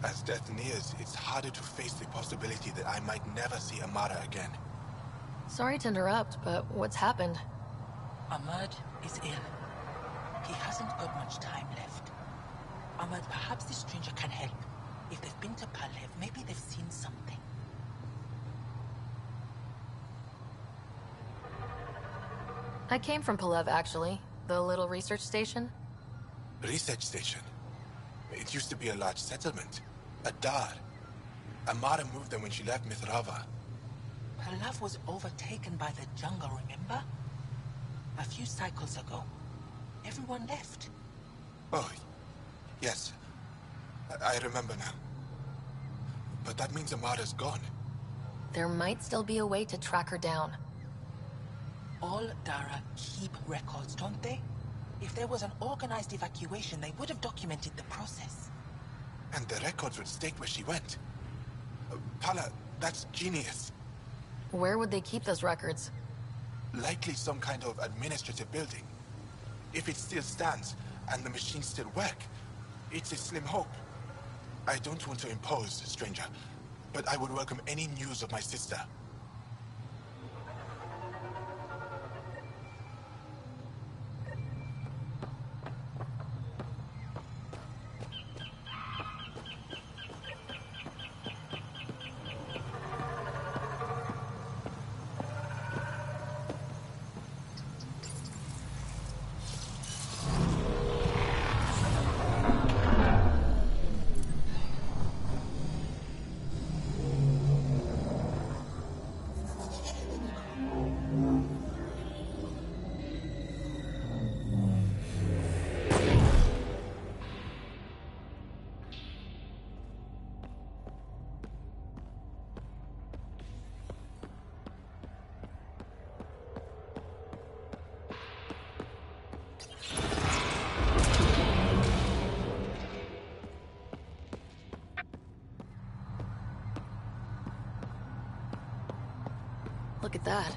As death nears, it's harder to face the possibility that I might never see Amara again. Sorry to interrupt, but what's happened? Ahmad is ill. He hasn't got much time left. Ahmad, perhaps this stranger can help. If they've been to Palev, maybe they've seen something. I came from Palev, actually. The little research station. Research station? It used to be a large settlement. A dar. Amara moved them when she left Mithrava. Palev was overtaken by the jungle, remember? A few cycles ago. Everyone left. Oh, yes. I remember now. But that means Amara's gone. There might still be a way to track her down. All Dara keep records, don't they? If there was an organized evacuation, they would have documented the process. And the records would state where she went. Pala, that's genius. Where would they keep those records? Likely some kind of administrative building. If it still stands, and the machines still work, it's a slim hope. I don't want to impose, stranger, but I would welcome any news of my sister. Look at that.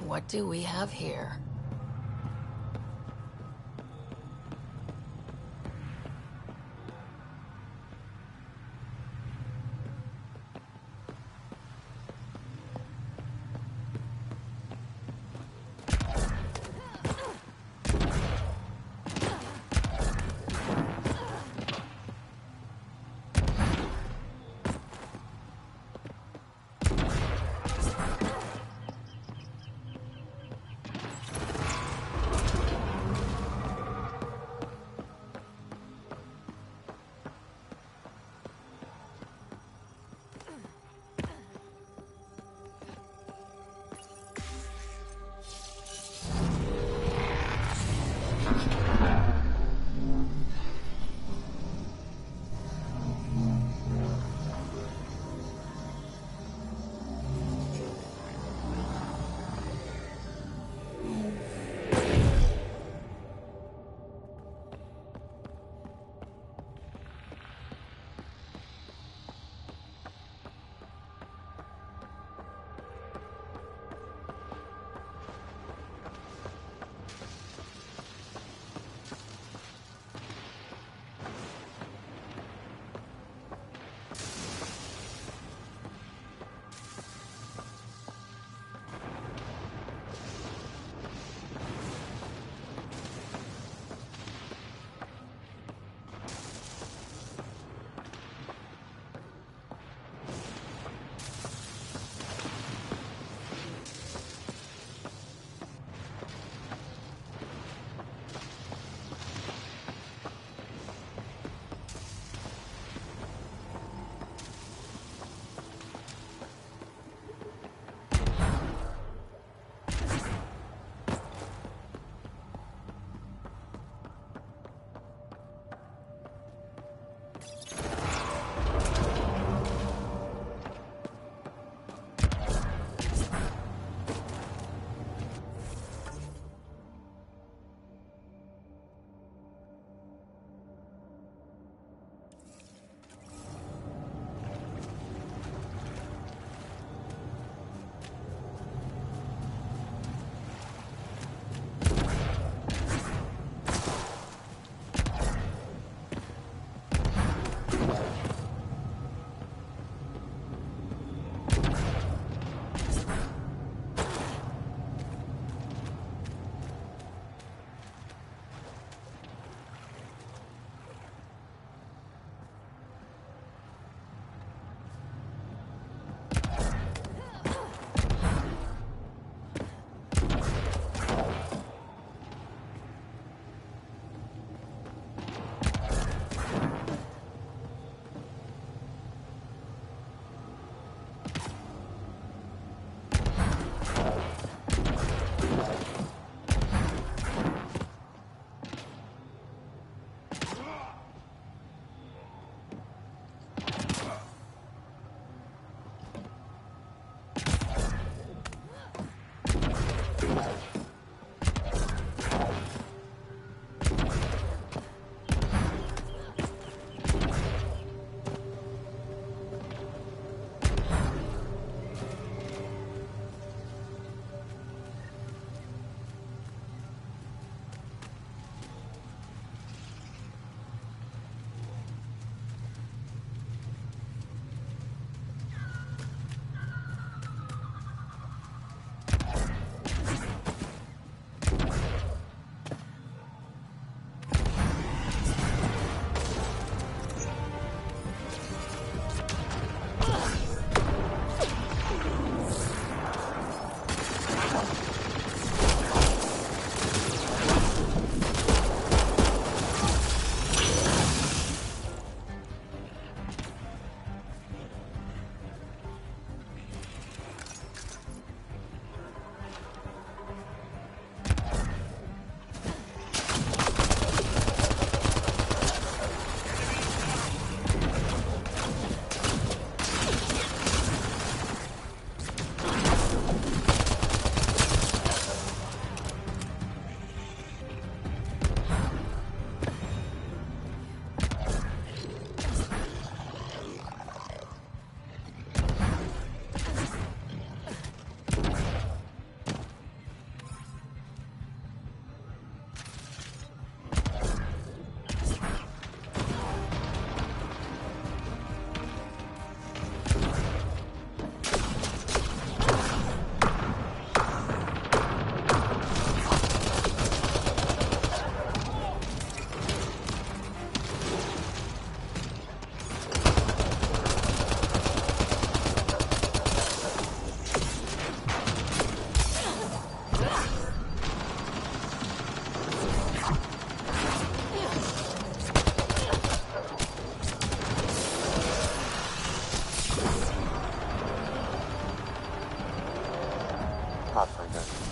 What do we have here?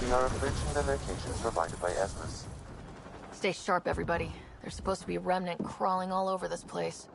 We are approaching the location provided by Esmus. Stay sharp, everybody. There's supposed to be a remnant crawling all over this place.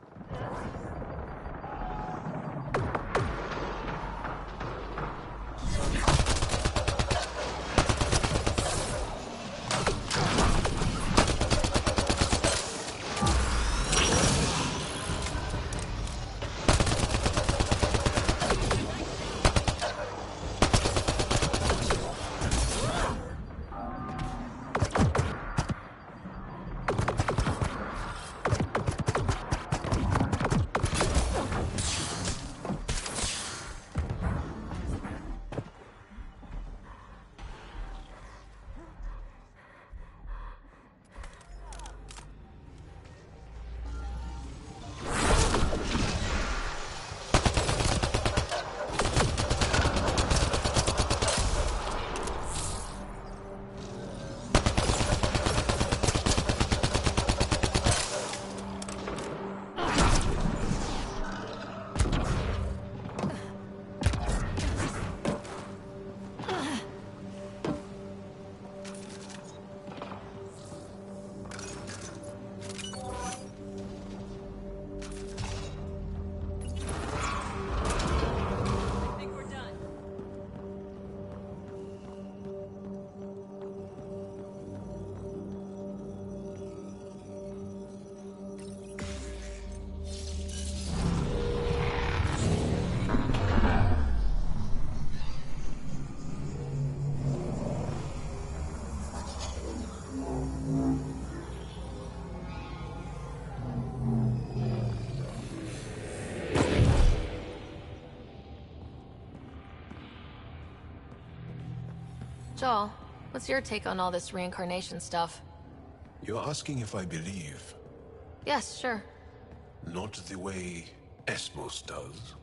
Jaal, what's your take on all this reincarnation stuff? You're asking if I believe? Yes, sure. Not the way Esmos does.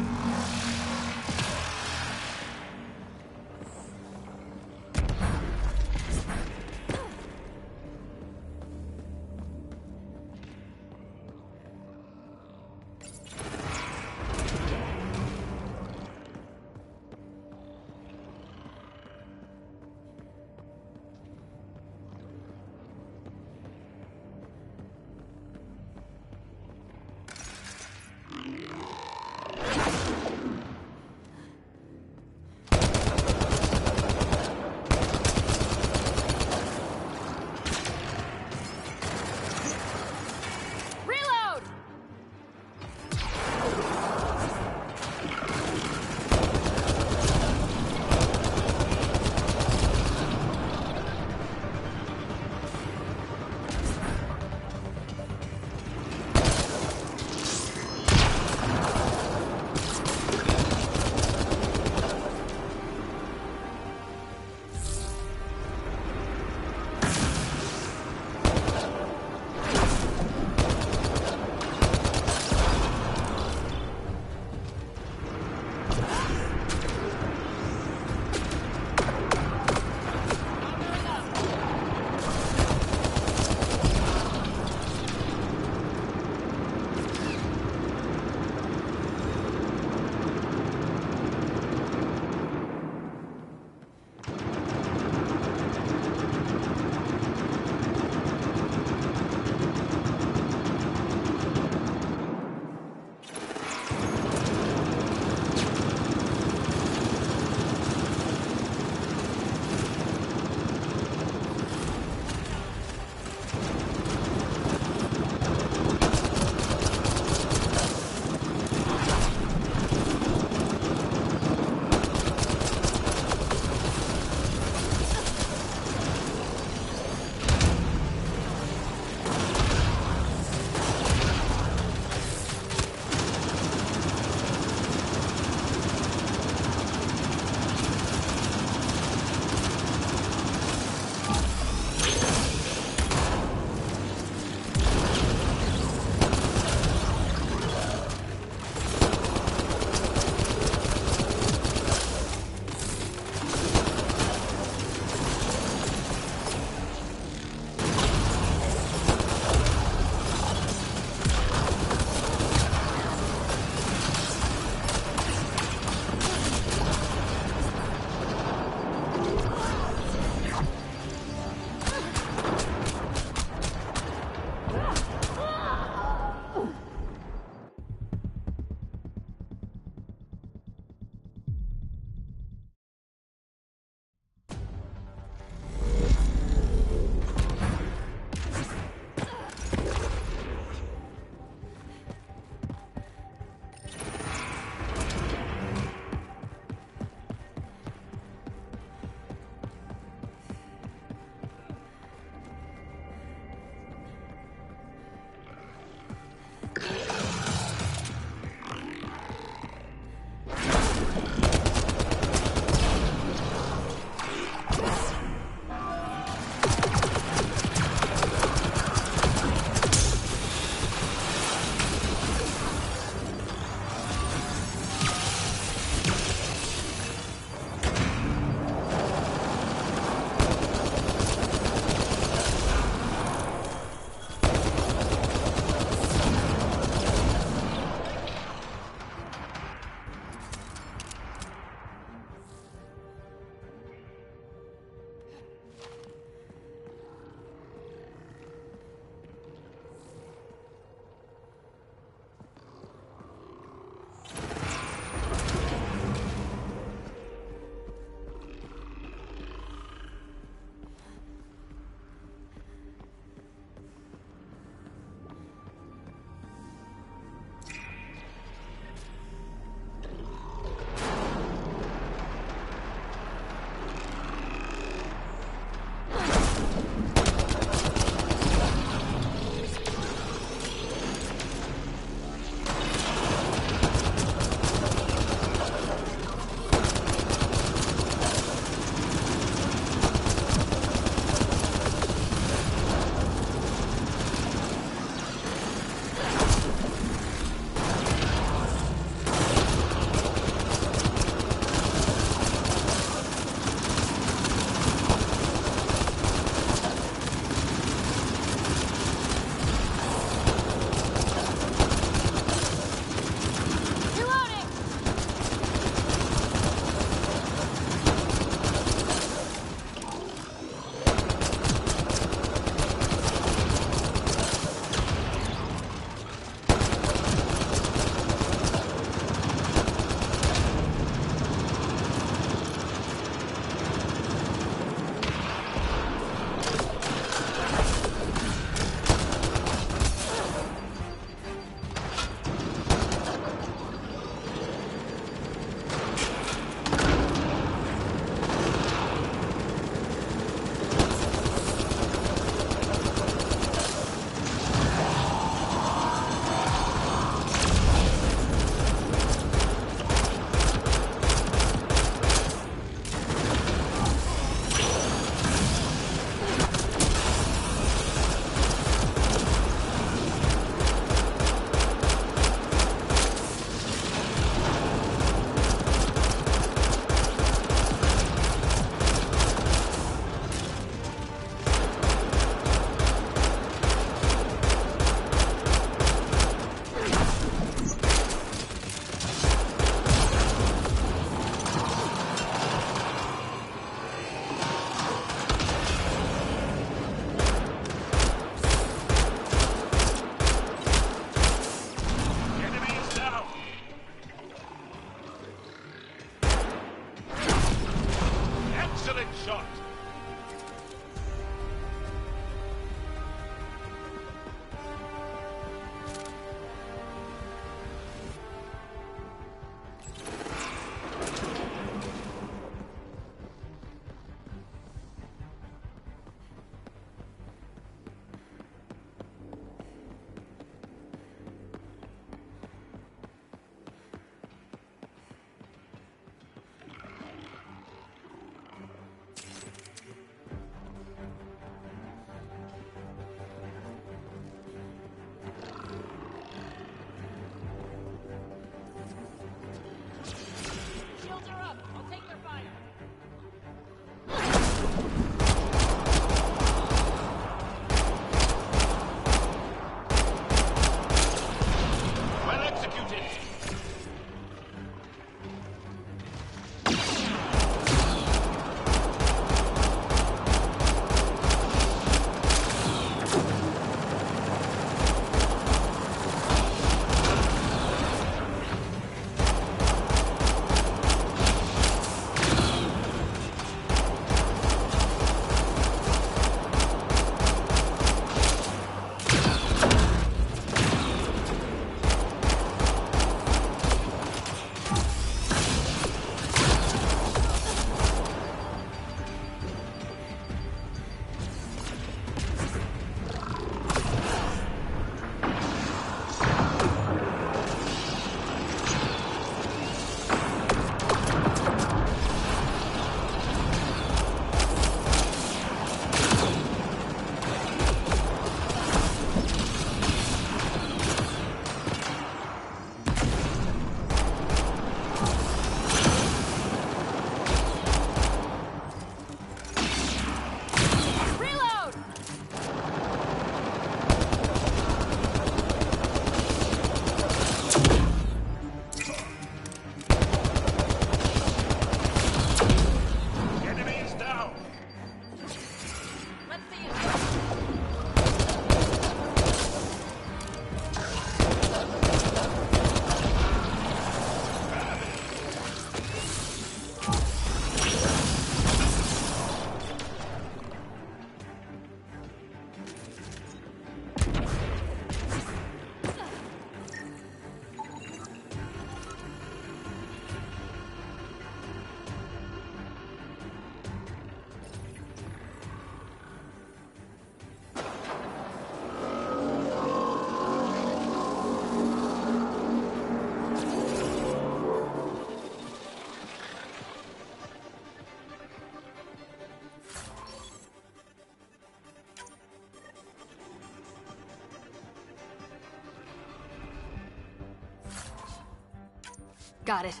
Got it.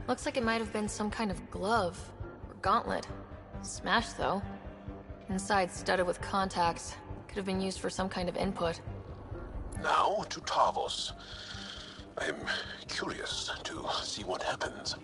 Looks like it might have been some kind of glove or gauntlet. Smashed, though. Inside studded with contacts. Could have been used for some kind of input. Now to Tarvos. I'm curious to see what happens.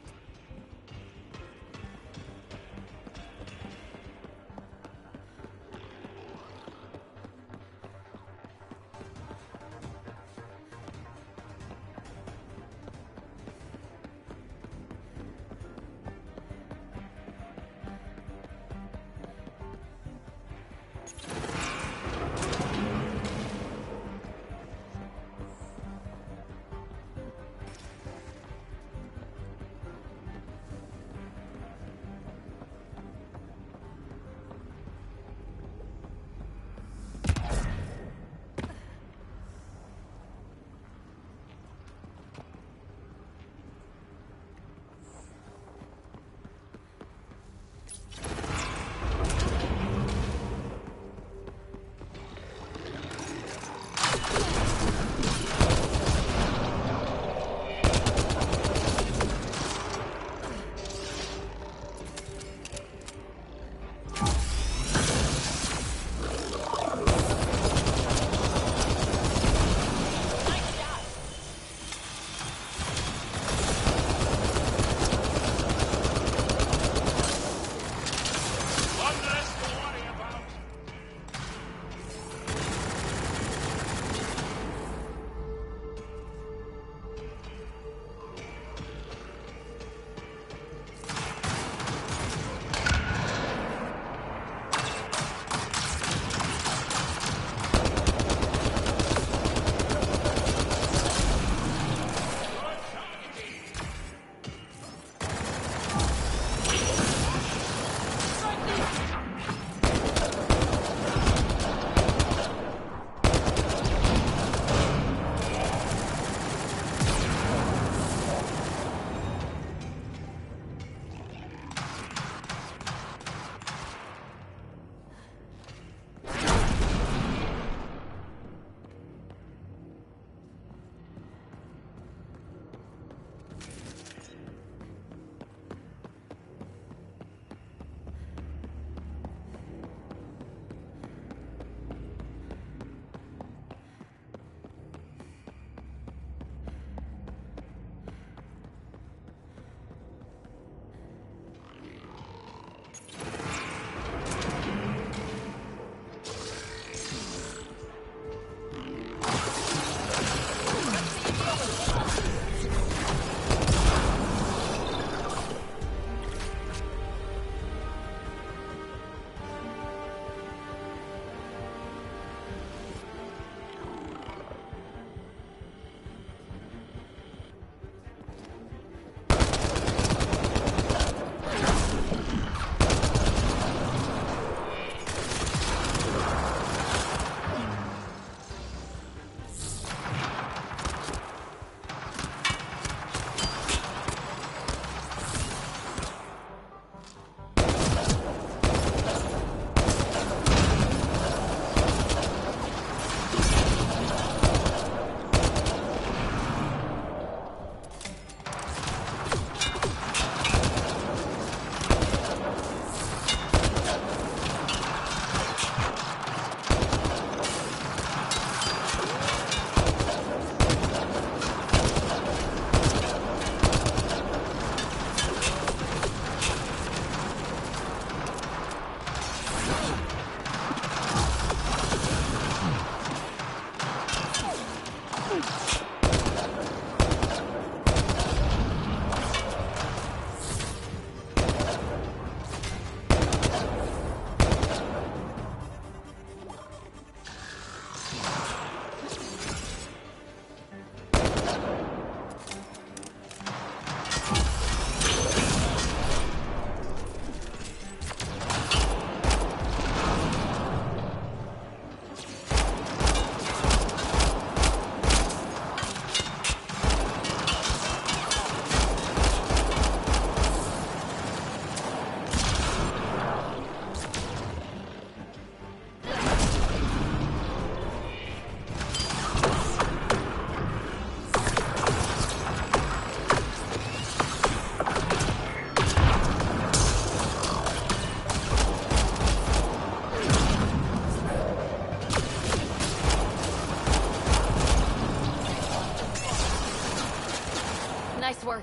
work.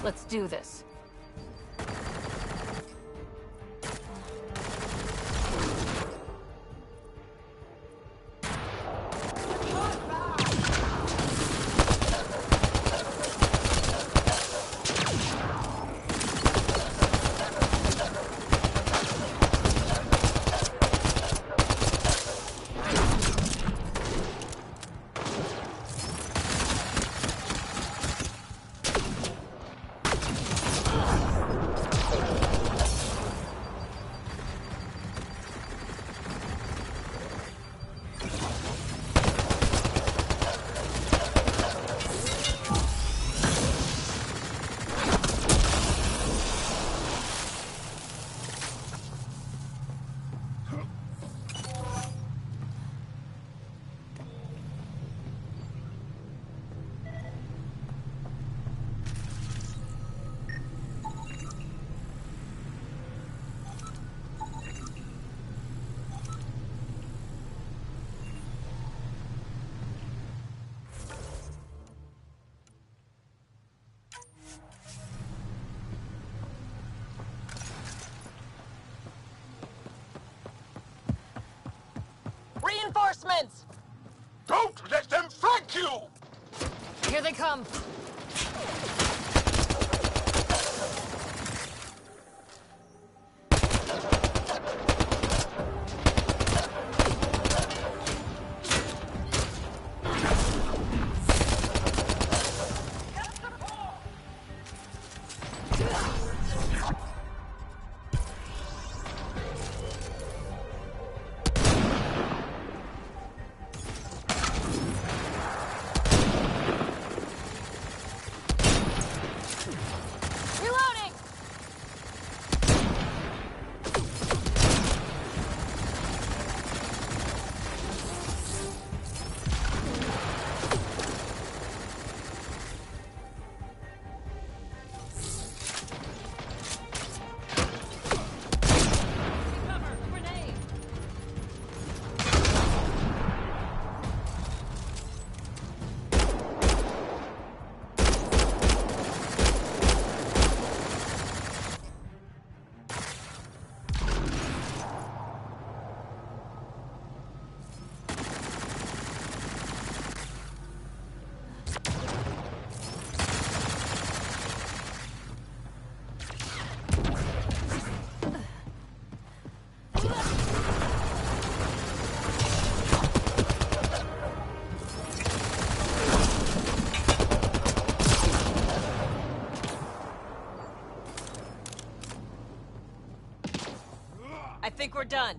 Let's do this. reinforcements! Don't let them flank you! Here they come. I think we're done.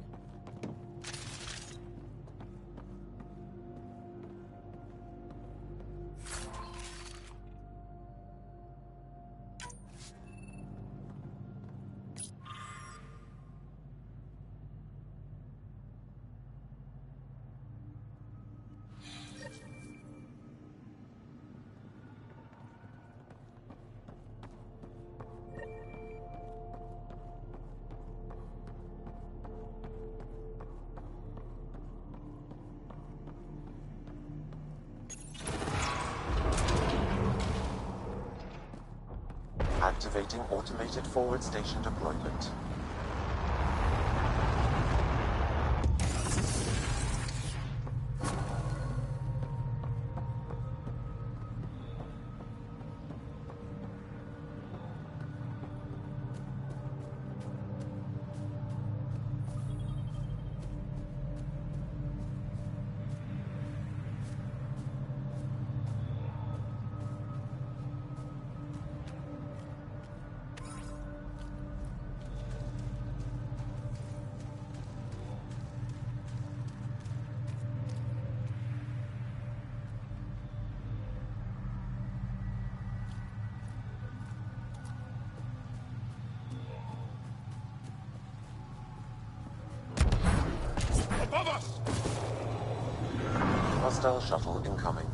Activating automated forward station deployment. Above us! Hostile shuttle incoming.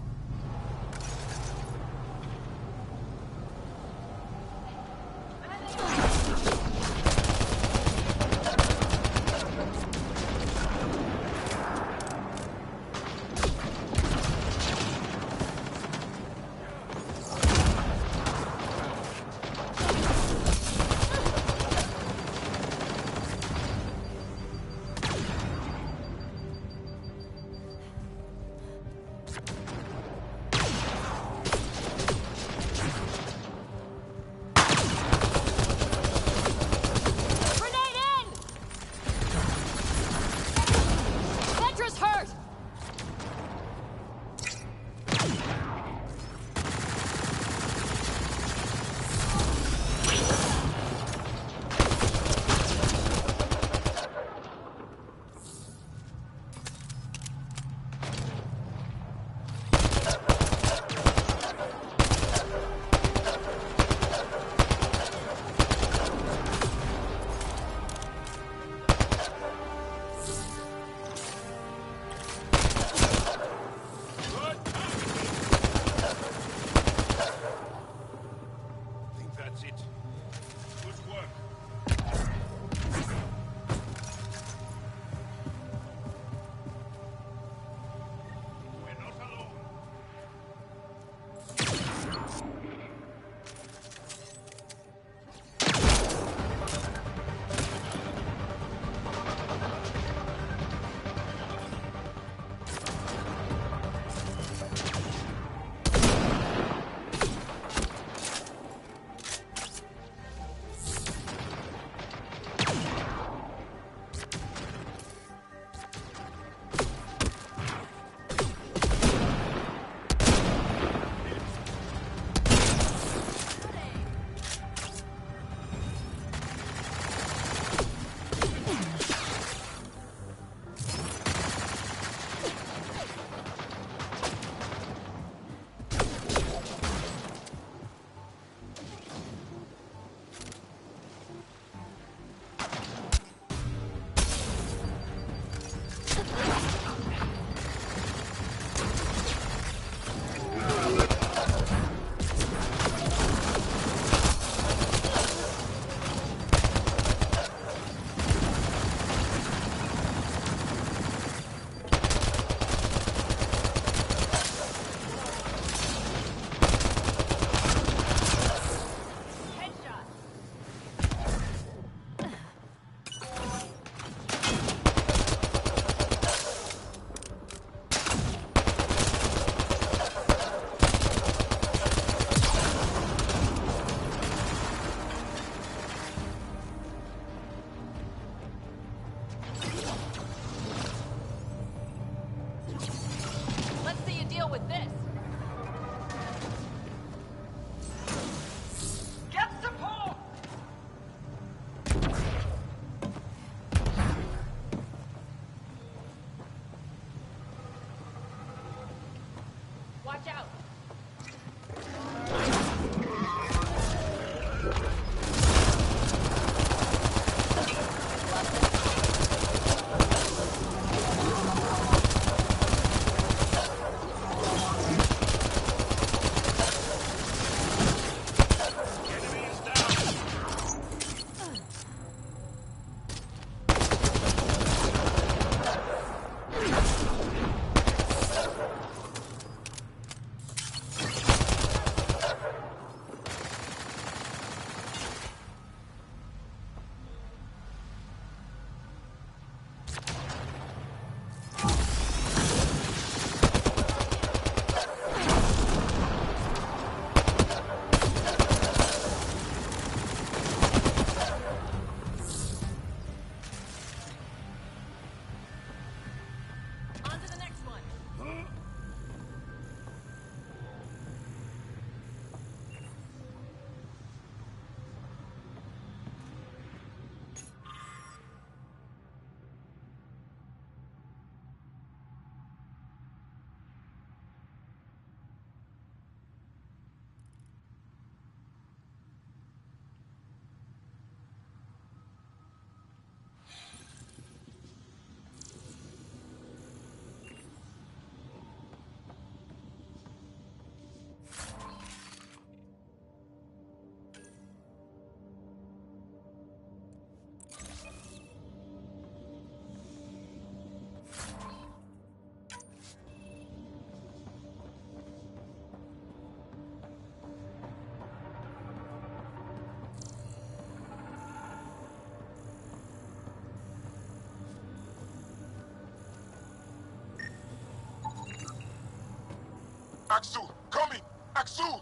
Axul, come in! Axul!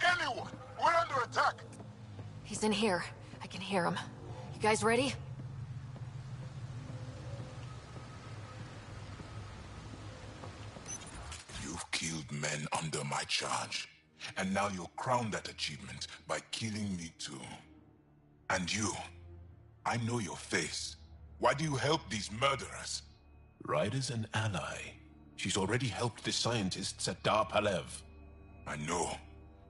Anyone! We're under attack! He's in here. I can hear him. You guys ready? You've killed men under my charge. And now you'll crown that achievement by killing me too. And you, I know your face. Why do you help these murderers? Ryder's an ally. She's already helped the scientists at Dar Palev. I know,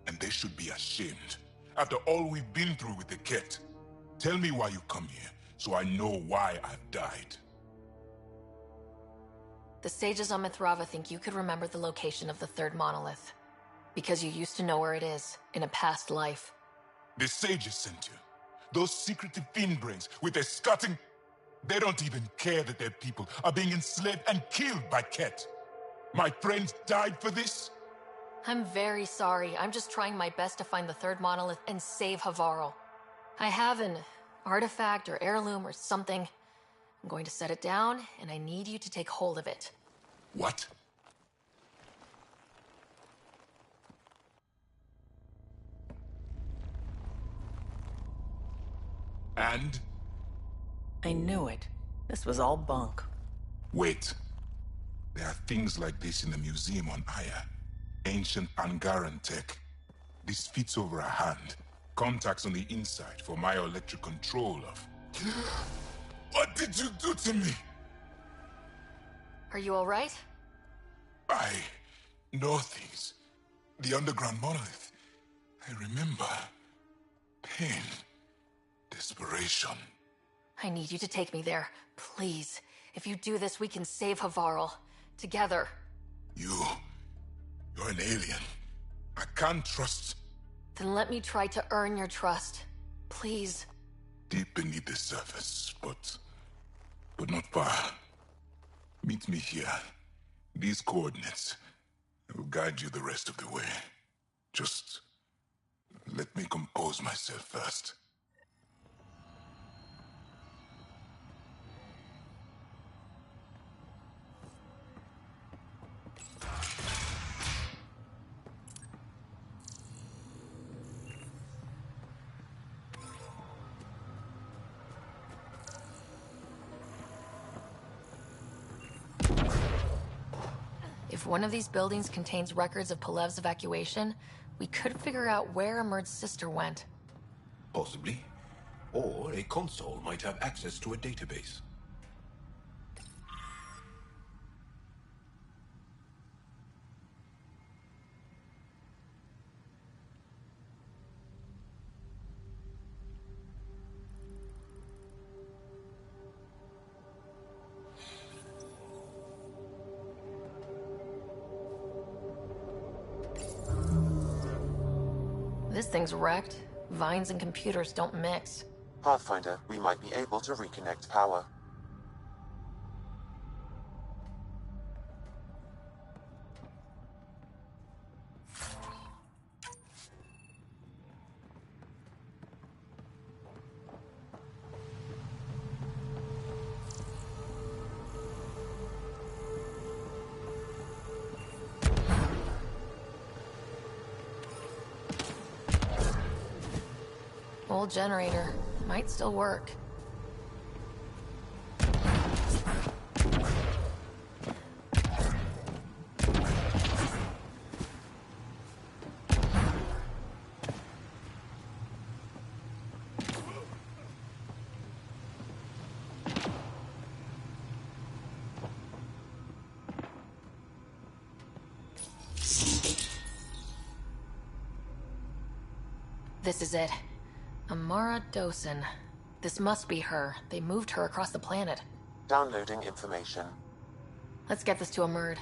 and they should be ashamed. After all we've been through with the Ket. Tell me why you come here, so I know why I've died. The sages on Mithrava think you could remember the location of the third monolith. Because you used to know where it is, in a past life. The sages sent you. Those secretive fiend brains with their scutting... They don't even care that their people are being enslaved and killed by Ket. My friends died for this? I'm very sorry. I'm just trying my best to find the third monolith and save Havarl. I have an artifact or heirloom or something. I'm going to set it down, and I need you to take hold of it. What? And? I knew it. This was all bunk. Wait. There are things like this in the museum on Aya. Ancient Angaran tech. This fits over a hand. Contacts on the inside for my electric control of... What did you do to me? Are you alright? I know things. The underground monolith. I remember. Pain. Desperation. I need you to take me there. Please. If you do this, we can save Havarl. Together. You're an alien. I can't trust... Then let me try to earn your trust. Please. Deep beneath the surface, but not far. Meet me here. These coordinates. I will guide you the rest of the way. Just let me compose myself first. If one of these buildings contains records of Palev's evacuation, we could figure out where Emer's sister went. Possibly. Or a console might have access to a database. This thing's wrecked. Vines and computers don't mix. Pathfinder, we might be able to reconnect power. Old generator. Might still work. This is it. Amara Dosen. This must be her. They moved her across the planet. Downloading information. Let's get this to Amurd.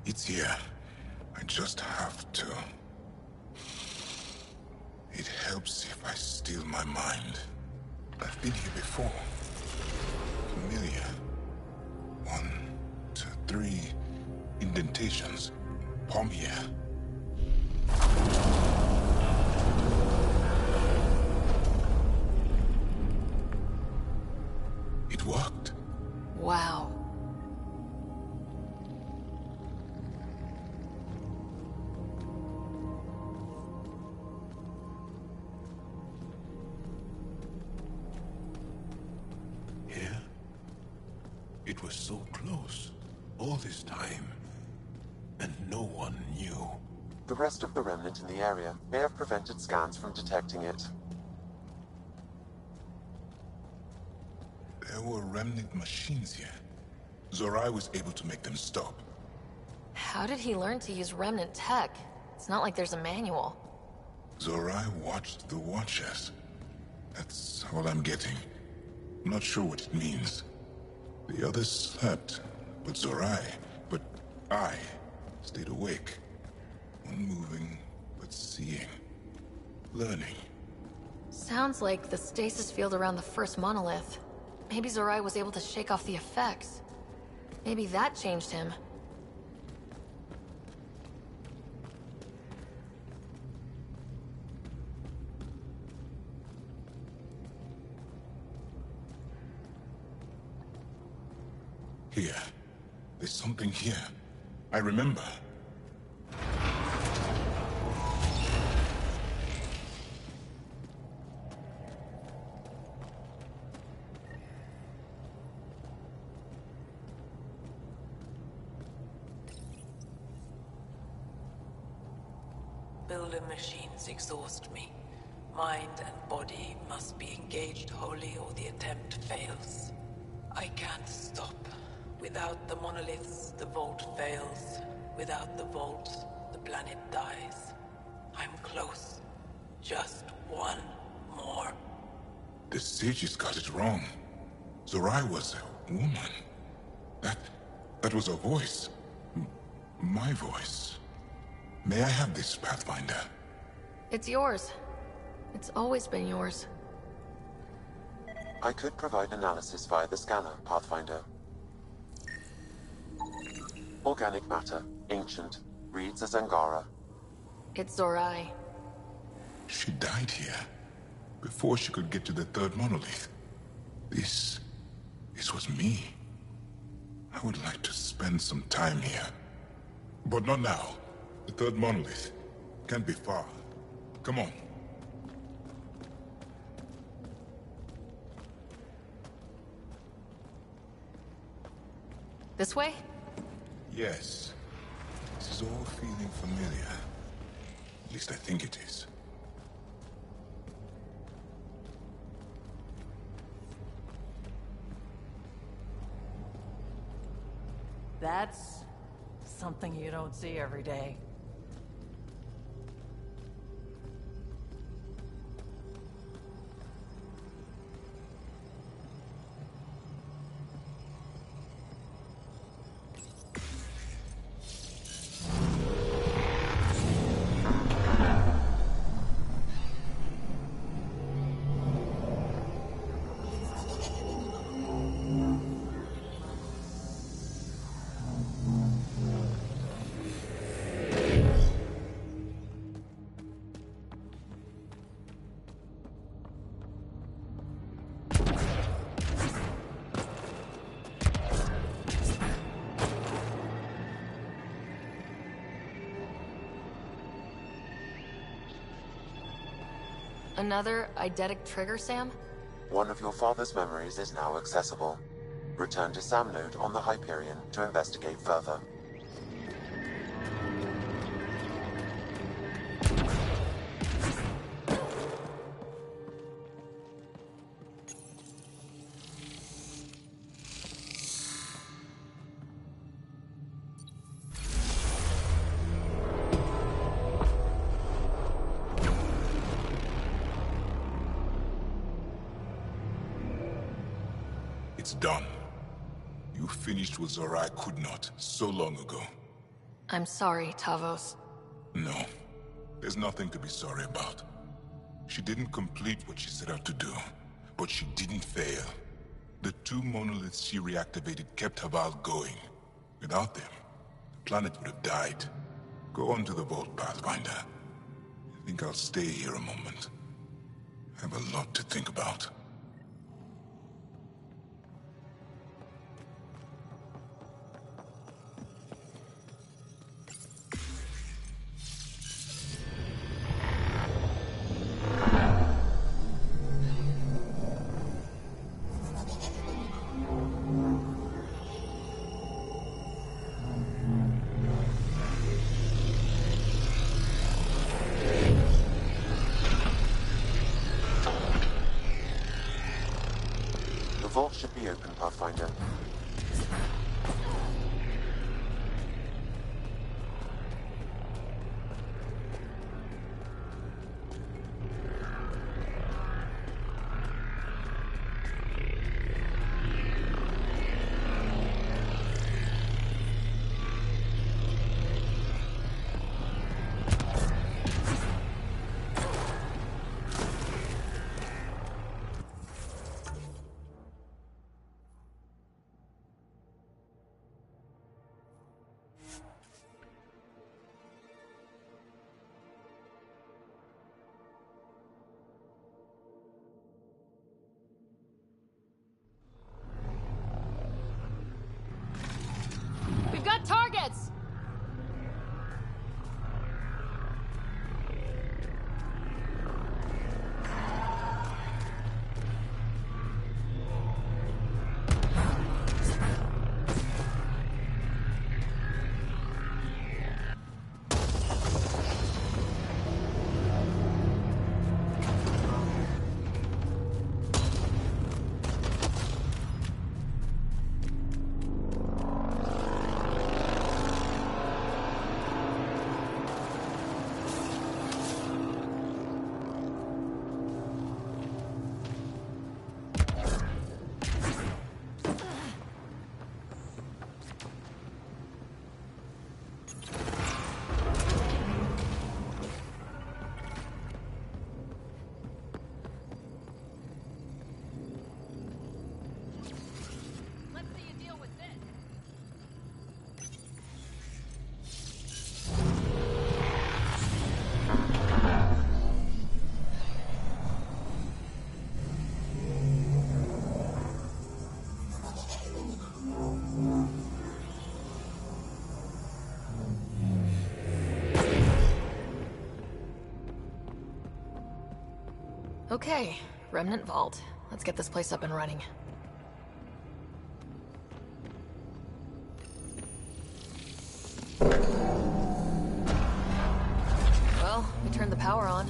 It's here. I just have to. It helps if I steal my mind. I've been here before. Familiar. 1, 2, 3 indentations. Palm here. It worked. Wow. Here? It was so close. All this time. And no one knew. The rest of the remnant in the area may have prevented scans from detecting it. There were remnant machines here. Zorai was able to make them stop. How did he learn to use remnant tech? It's not like there's a manual. Zorai watched the Watchers. That's all I'm getting. I'm not sure what it means. The others slept, but I stayed awake. Unmoving, but seeing. Learning. Sounds like the stasis field around the first monolith. Maybe Zorai was able to shake off the effects. Maybe that changed him. Here. There's something here. I remember. Builder machines exhaust me. Mind and body must be engaged wholly or the attempt fails. I can't stop. Without the monoliths, the vault fails. Without the vault, the planet dies. I'm close. Just one more. The sages got it wrong. Zorai was a woman. That was a voice. My voice. May I have this, Pathfinder? It's yours. It's always been yours. I could provide analysis via the scanner, Pathfinder. Organic matter, ancient, reads as Angara. It's Zorai. She died here, before she could get to the third monolith. This was me. I would like to spend some time here. But not now. The third monolith can't be far. Come on. This way? Yes. This is all feeling familiar. At least I think it is. That's something you don't see every day. Another eidetic trigger, Sam? One of your father's memories is now accessible. Return to Sam Node on the Hyperion to investigate further. It's done. You finished what Zorai could not so long ago. I'm sorry, Tavos. No. There's nothing to be sorry about. She didn't complete what she set out to do, but she didn't fail. The 2 monoliths she reactivated kept Havarl going. Without them, the planet would have died. Go on to the vault, Pathfinder. I think I'll stay here a moment. I have a lot to think about. The vault should be open, Pathfinder. We've got targets! Okay, Remnant Vault. Let's get this place up and running. Well, we turned the power on.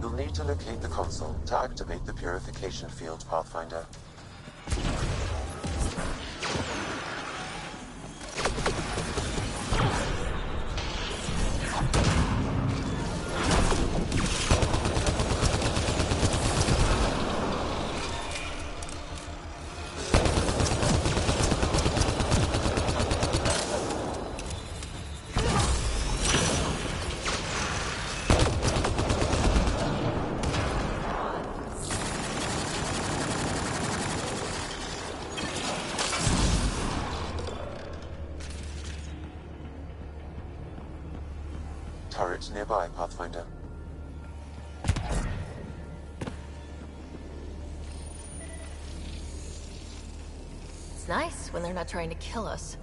You'll need to locate the console to activate the purification field, Pathfinder. Turret nearby, Pathfinder. It's nice when they're not trying to kill us.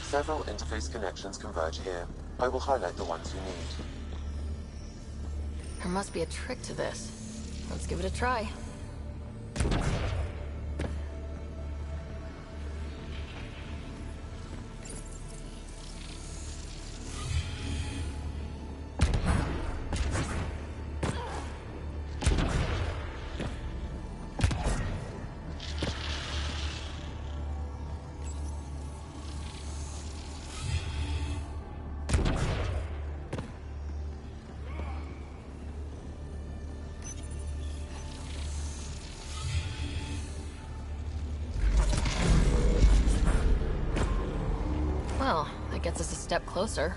Several interface connections converge here. I will highlight the ones you need. There must be a trick to this. Let's give it a try. Gets us a step closer.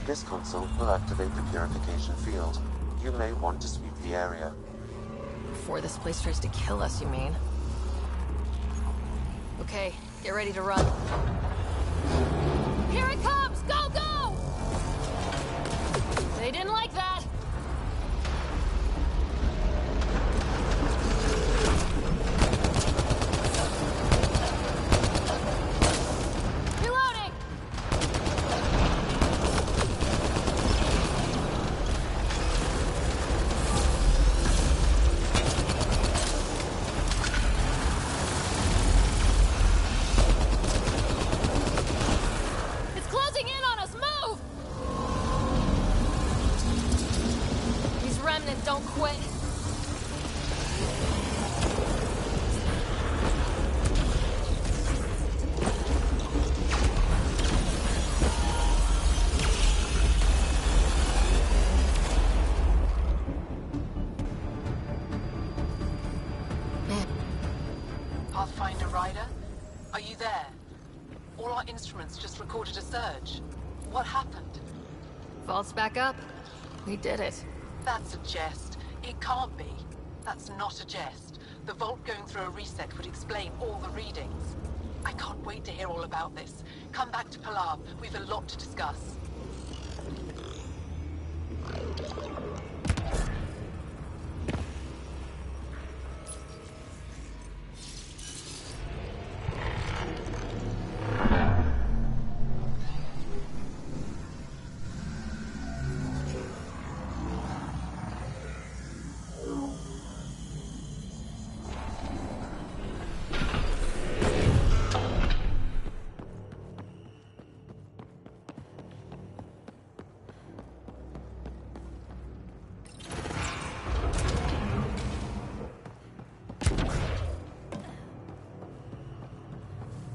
This console will activate the purification field. You may want to sweep the area. Before this place tries to kill us, you mean? Okay, get ready to run. Here it comes! Go, go! They didn't like that. Reloading! It's closing in on us! Move! These remnants don't quit. Pathfinder Ryder? Are you there? All our instruments just recorded a surge. What happened? Vault's back up. We did it. That's a jest. It can't be. That's not a jest. The vault going through a reset would explain all the readings. I can't wait to hear all about this. Come back to Palau. We've a lot to discuss.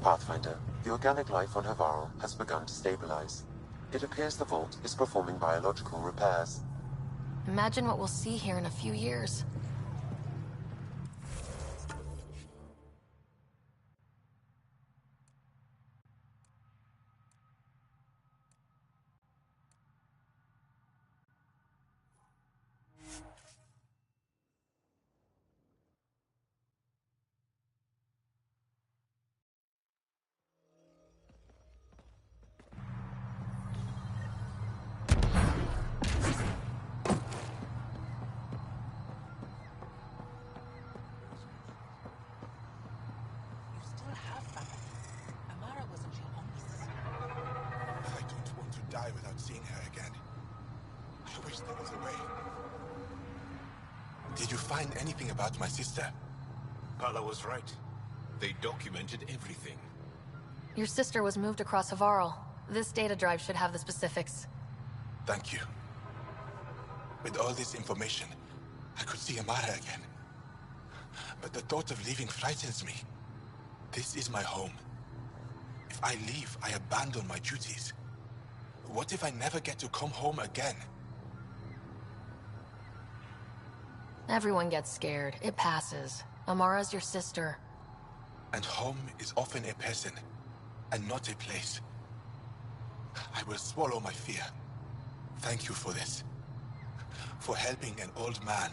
Pathfinder, the organic life on Havarl has begun to stabilize. It appears the vault is performing biological repairs. Imagine what we'll see here in a few years. Die without seeing her again. I wish there was a way. Did you find anything about my sister? Paula was right. They documented everything. Your sister was moved across Havarl. This data drive should have the specifics. Thank you. With all this information, I could see Amara again. But the thought of leaving frightens me. This is my home. If I leave, I abandon my duties. What if I never get to come home again? Everyone gets scared. It passes. Amara's your sister. And home is often a person, and not a place. I will swallow my fear. Thank you for this. For helping an old man.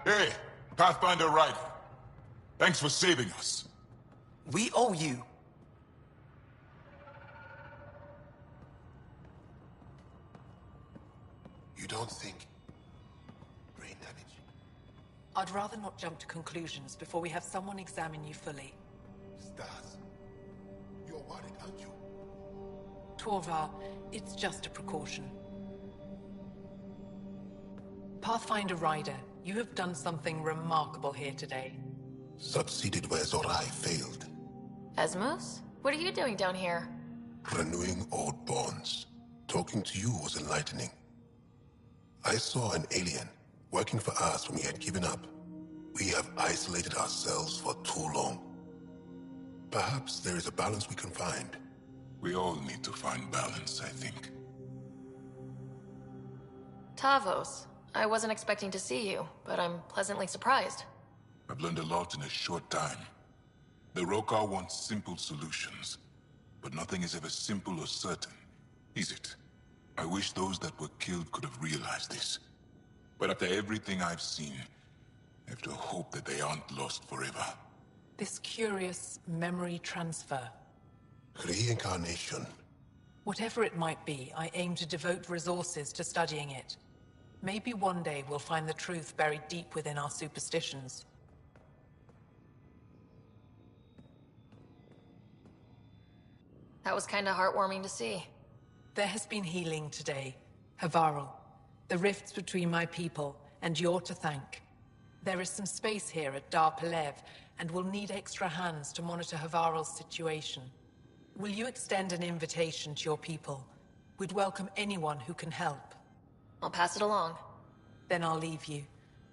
Hey, Pathfinder Ryder. Thanks for saving us. We owe you. don't think... brain damage? I'd rather not jump to conclusions before we have someone examine you fully. Stars. You're worried, aren't you? Torval, it's just a precaution. Pathfinder Ryder, you have done something remarkable here today. Succeeded where Zorai failed. Asmus? What are you doing down here? Renewing old bonds. Talking to you was enlightening. I saw an alien working for us when we had given up. We have isolated ourselves for too long. Perhaps there is a balance we can find. We all need to find balance, I think. Tavos. I wasn't expecting to see you, but I'm pleasantly surprised. I've learned a lot in a short time. The Rokar want simple solutions, but nothing is ever simple or certain, is it? I wish those that were killed could have realized this. But after everything I've seen, I have to hope that they aren't lost forever. This curious memory transfer. Reincarnation. Whatever it might be, I aim to devote resources to studying it. Maybe one day we'll find the truth buried deep within our superstitions. That was kinda heartwarming to see. There has been healing today, Havarl. The rifts between my people, and you're to thank. There is some space here at Dar Pelev, and we'll need extra hands to monitor Havarl's situation. Will you extend an invitation to your people? We'd welcome anyone who can help. I'll pass it along. Then I'll leave you.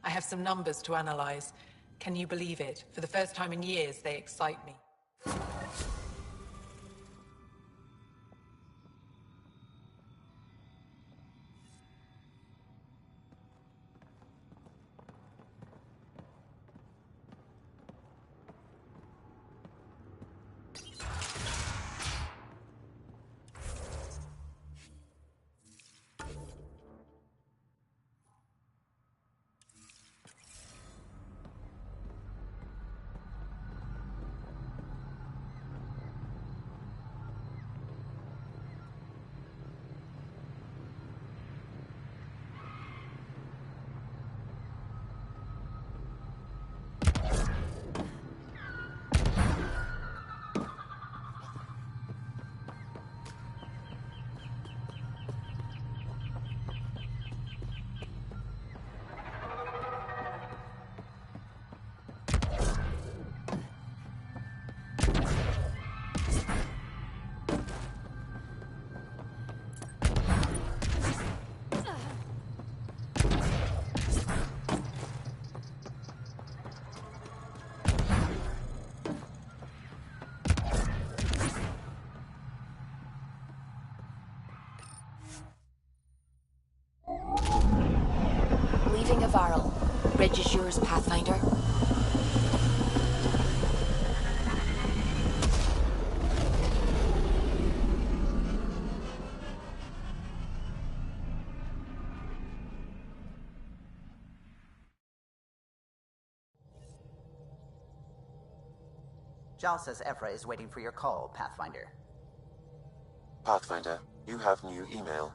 I have some numbers to analyze. Can you believe it? For the first time in years, they excite me. Leaving Havarl. Reg is yours, Pathfinder. Jaal says Evra is waiting for your call, Pathfinder. Pathfinder, you have new email.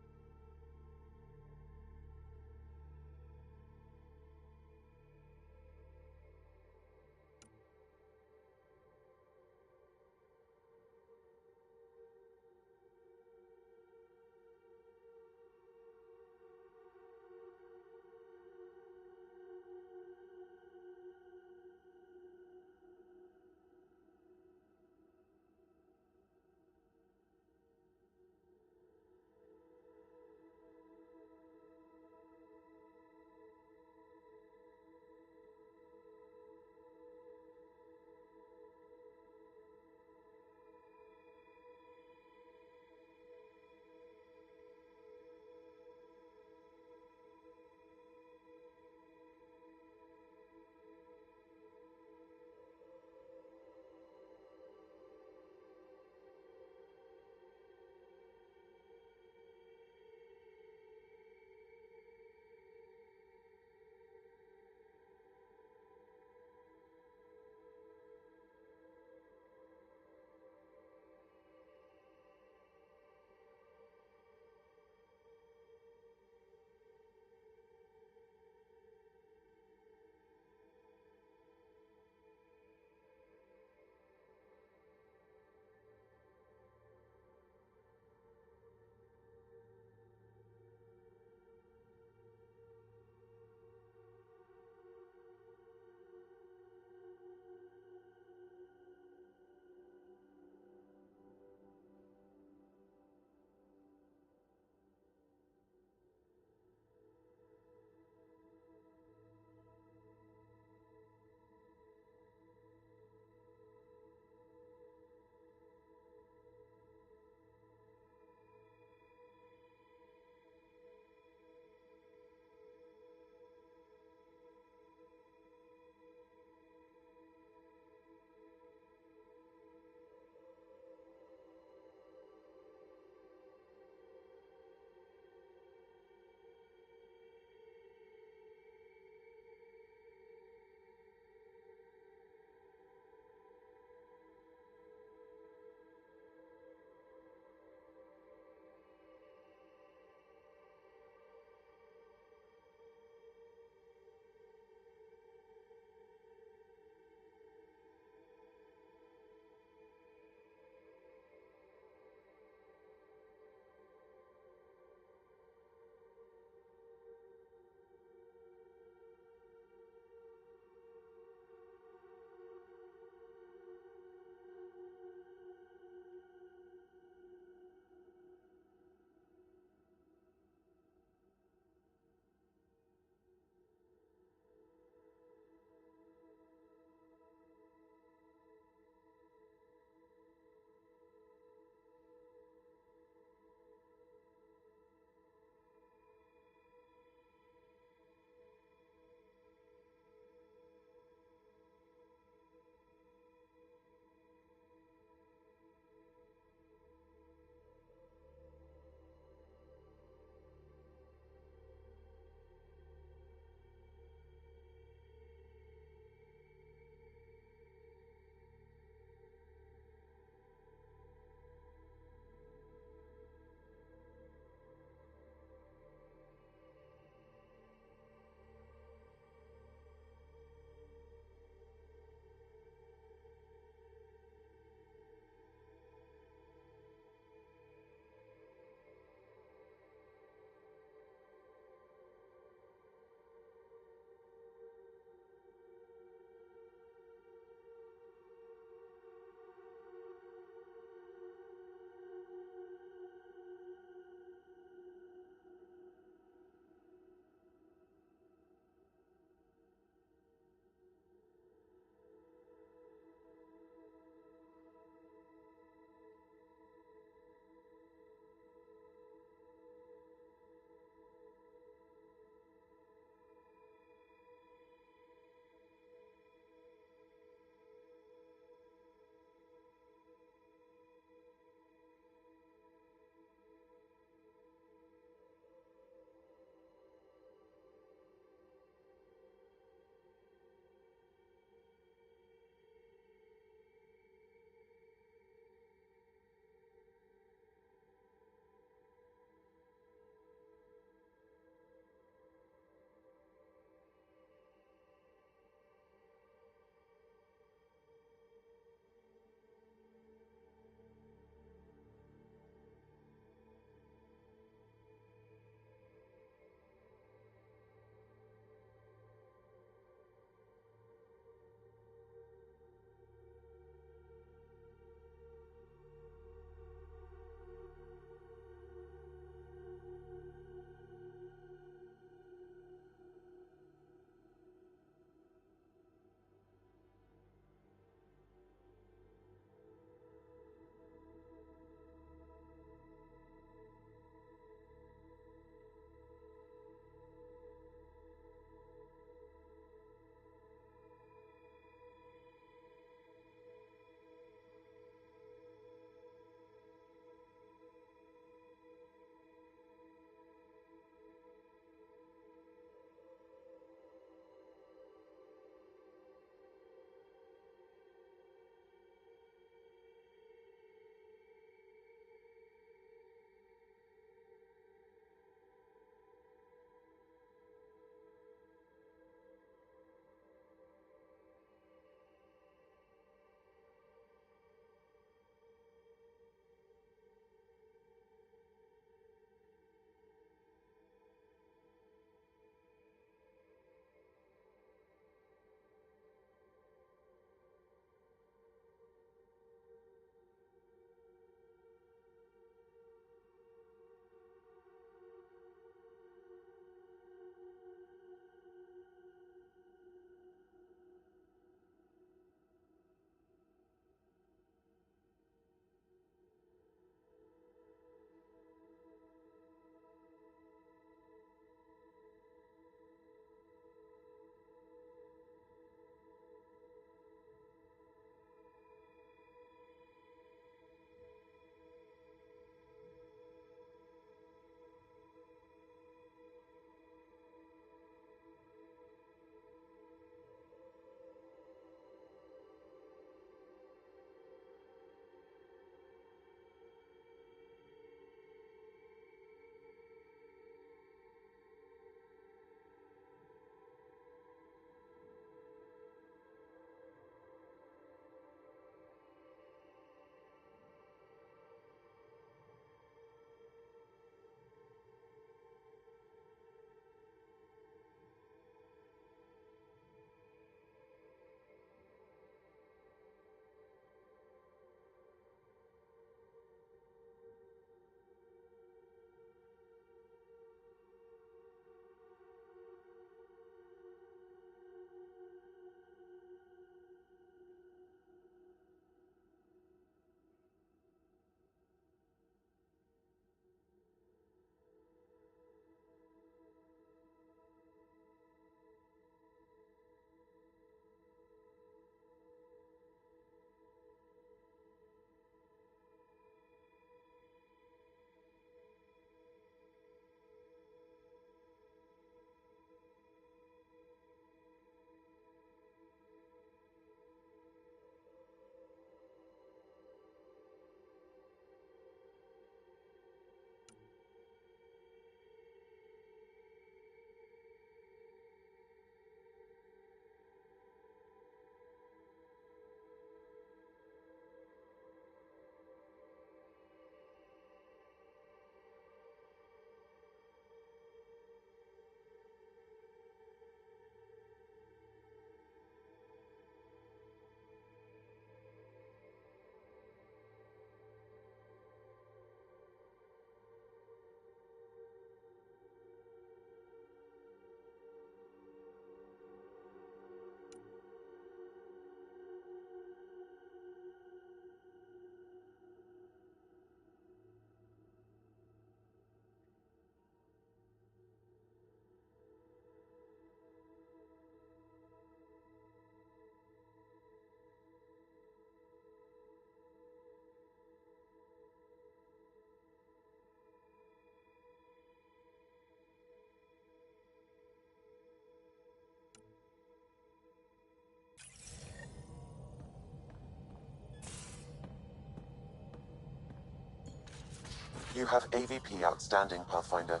You have AVP outstanding, Pathfinder.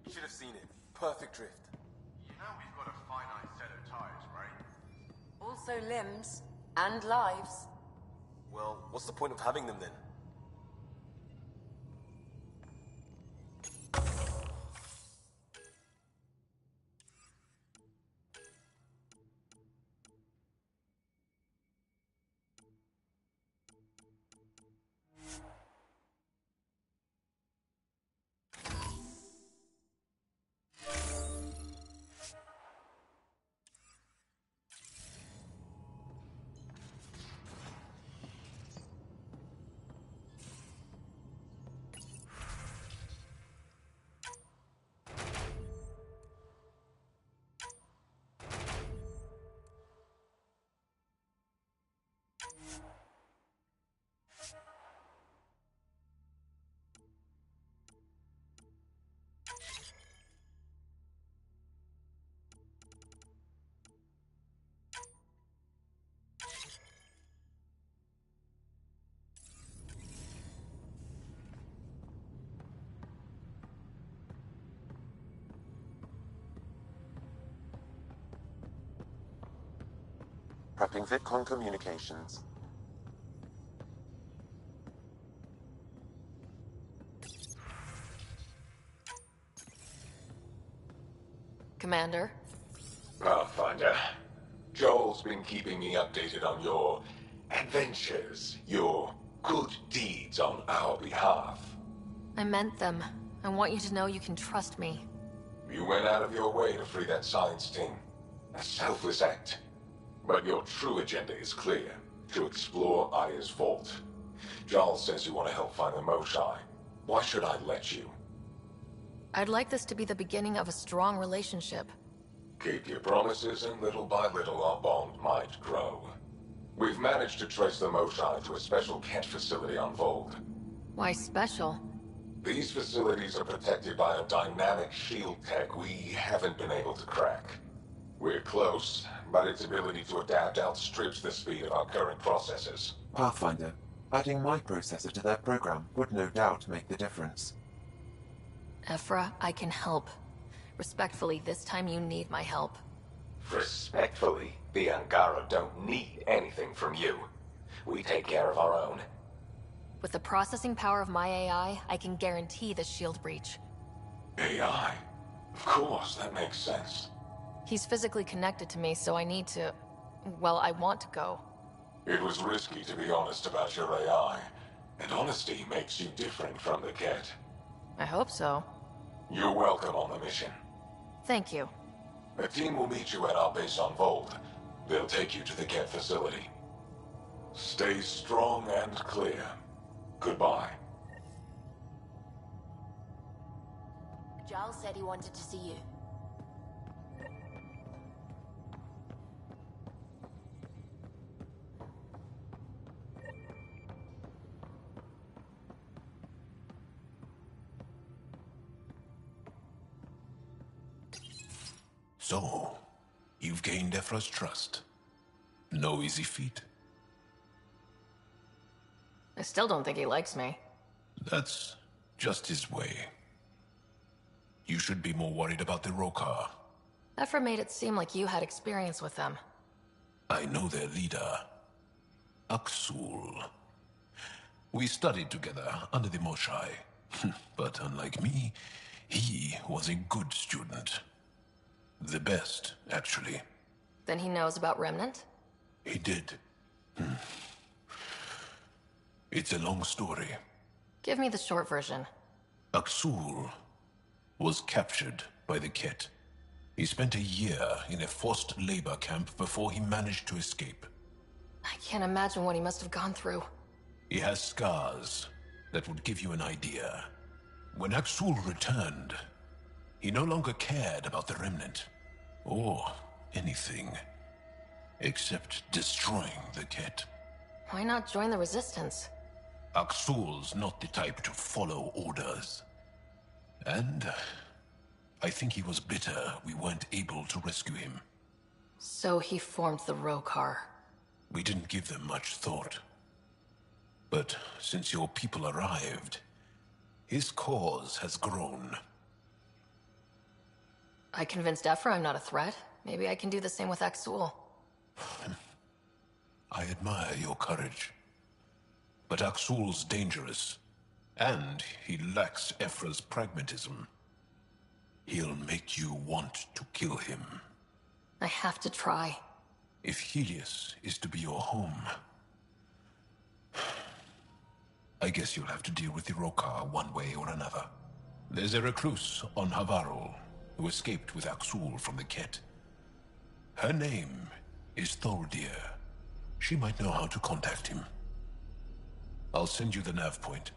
You should have seen it. Perfect drift. You know we've got a finite set of tires, right? Also limbs and lives. Well, what's the point of having them then? Prepping VidCon communications. Commander? Pathfinder, Joel's been keeping me updated on your adventures, your good deeds on our behalf. I meant them. I want you to know you can trust me. You went out of your way to free that science team. A selfless act. But your true agenda is clear. To explore Aya's vault. Jaal says you want to help find the Moshea. Why should I let you? I'd like this to be the beginning of a strong relationship. Keep your promises, and little by little our bond might grow. We've managed to trace the Moshea to a special Kent facility on Vold. Why special? These facilities are protected by a dynamic shield tech we haven't been able to crack. We're close, but its ability to adapt outstrips the speed of our current processors. Pathfinder, adding my processor to their program would no doubt make the difference. Evfa, I can help. Respectfully, this time you need my help. Respectfully, the Angara don't need anything from you. We take care of our own. With the processing power of my AI, I can guarantee the shield breach. AI? Of course, that makes sense. He's physically connected to me, so I need to... well, I want to go. It was risky to be honest about your AI, and honesty makes you different from the Ket. I hope so. You're welcome on the mission. Thank you. A team will meet you at our base on Vold. They'll take you to the Ket facility. Stay strong and clear. Goodbye. Jaal said he wanted to see you. So, you've gained Evra's trust. No easy feat. I still don't think he likes me. That's just his way. You should be more worried about the Rokar. Evra made it seem like you had experience with them. I know their leader, Aksul. We studied together under the Moshea. But unlike me, he was a good student. The best, actually. Then he knows about Remnant? He did. It's a long story. Give me the short version. Aksul was captured by the Ket. He spent a year in a forced labor camp before he managed to escape. I can't imagine what he must have gone through. He has scars that would give you an idea. When Aksul returned, he no longer cared about the Remnant, or anything, except destroying the Ket. Why not join the Resistance? Aksul's not the type to follow orders. And I think he was bitter we weren't able to rescue him. So he formed the Rokar. We didn't give them much thought. But since your people arrived, his cause has grown. I convinced Evfa I'm not a threat. Maybe I can do the same with Axul. I admire your courage. But Axul's dangerous, and he lacks Evfa's pragmatism. He'll make you want to kill him. I have to try. If Helios is to be your home, I guess you'll have to deal with the Rokar one way or another. There's a recluse on Havarl who escaped with Axul from the Ket. Her name is Tholdir. She might know how to contact him. I'll send you the nav point.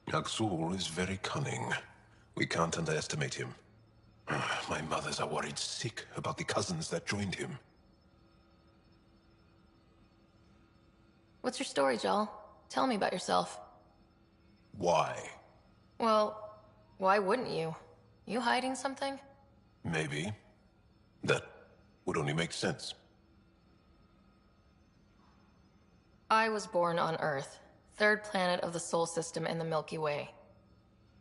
Axul is very cunning. We can't underestimate him. My mothers are worried sick about the cousins that joined him. What's your story, Jaal? Tell me about yourself. Why? Well, why wouldn't you? You hiding something? Maybe. That would only make sense. I was born on Earth, third planet of the Sol System in the Milky Way.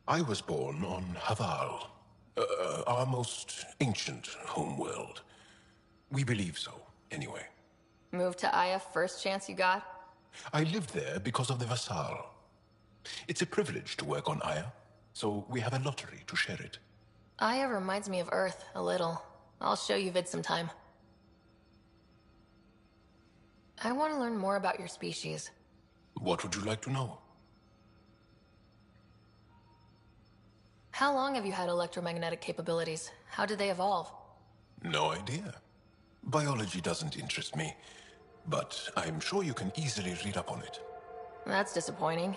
I was born on Havarl, our most ancient homeworld. We believe so, anyway. Moved to Aya first chance you got? I lived there because of the Vassal. It's a privilege to work on Aya, so we have a lottery to share it. Aya reminds me of Earth, a little. I'll show you vid sometime. I want to learn more about your species. What would you like to know? How long have you had electromagnetic capabilities? How did they evolve? No idea. Biology doesn't interest me, but I'm sure you can easily read up on it. That's disappointing.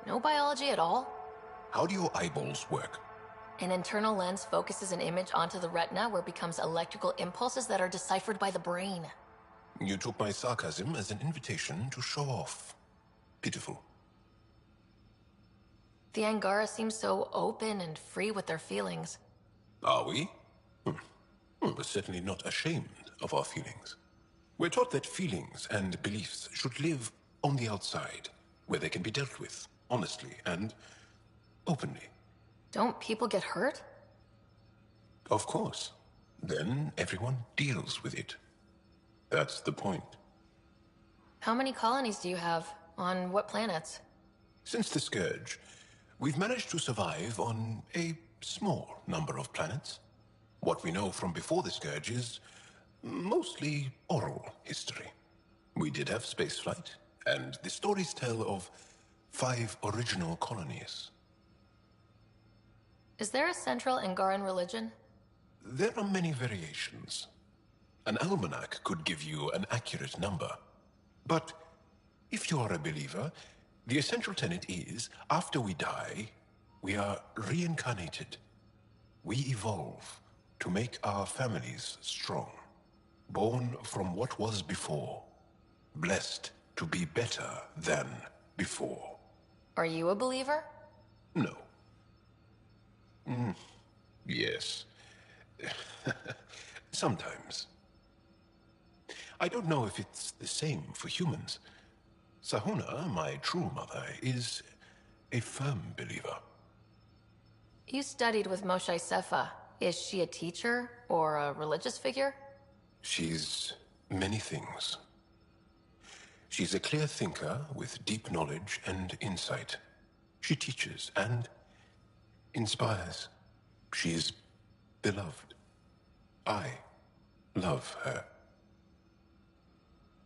No biology at all? How do your eyeballs work? An internal lens focuses an image onto the retina where it becomes electrical impulses that are deciphered by the brain. You took my sarcasm as an invitation to show off. Pitiful. The Angara seem so open and free with their feelings. Are we? We're certainly not ashamed of our feelings. We're taught that feelings and beliefs should live on the outside, where they can be dealt with, honestly and openly. Don't people get hurt? Of course. Then everyone deals with it. That's the point. How many colonies do you have? On what planets? Since the Scourge, we've managed to survive on a small number of planets. What we know from before the Scourge is mostly oral history. We did have spaceflight, and the stories tell of 5 original colonies. Is there a central Angaran religion? There are many variations. An almanac could give you an accurate number. But if you are a believer, the essential tenet is, after we die, we are reincarnated. We evolve to make our families strong. Born from what was before. Blessed to be better than before. Are you a believer? No. Yes. Sometimes. I don't know if it's the same for humans. Sahuna, my true mother, is a firm believer. You studied with Moshea. Is she a teacher or a religious figure? She's many things. She's a clear thinker with deep knowledge and insight. She teaches and inspires. She's beloved. I love her.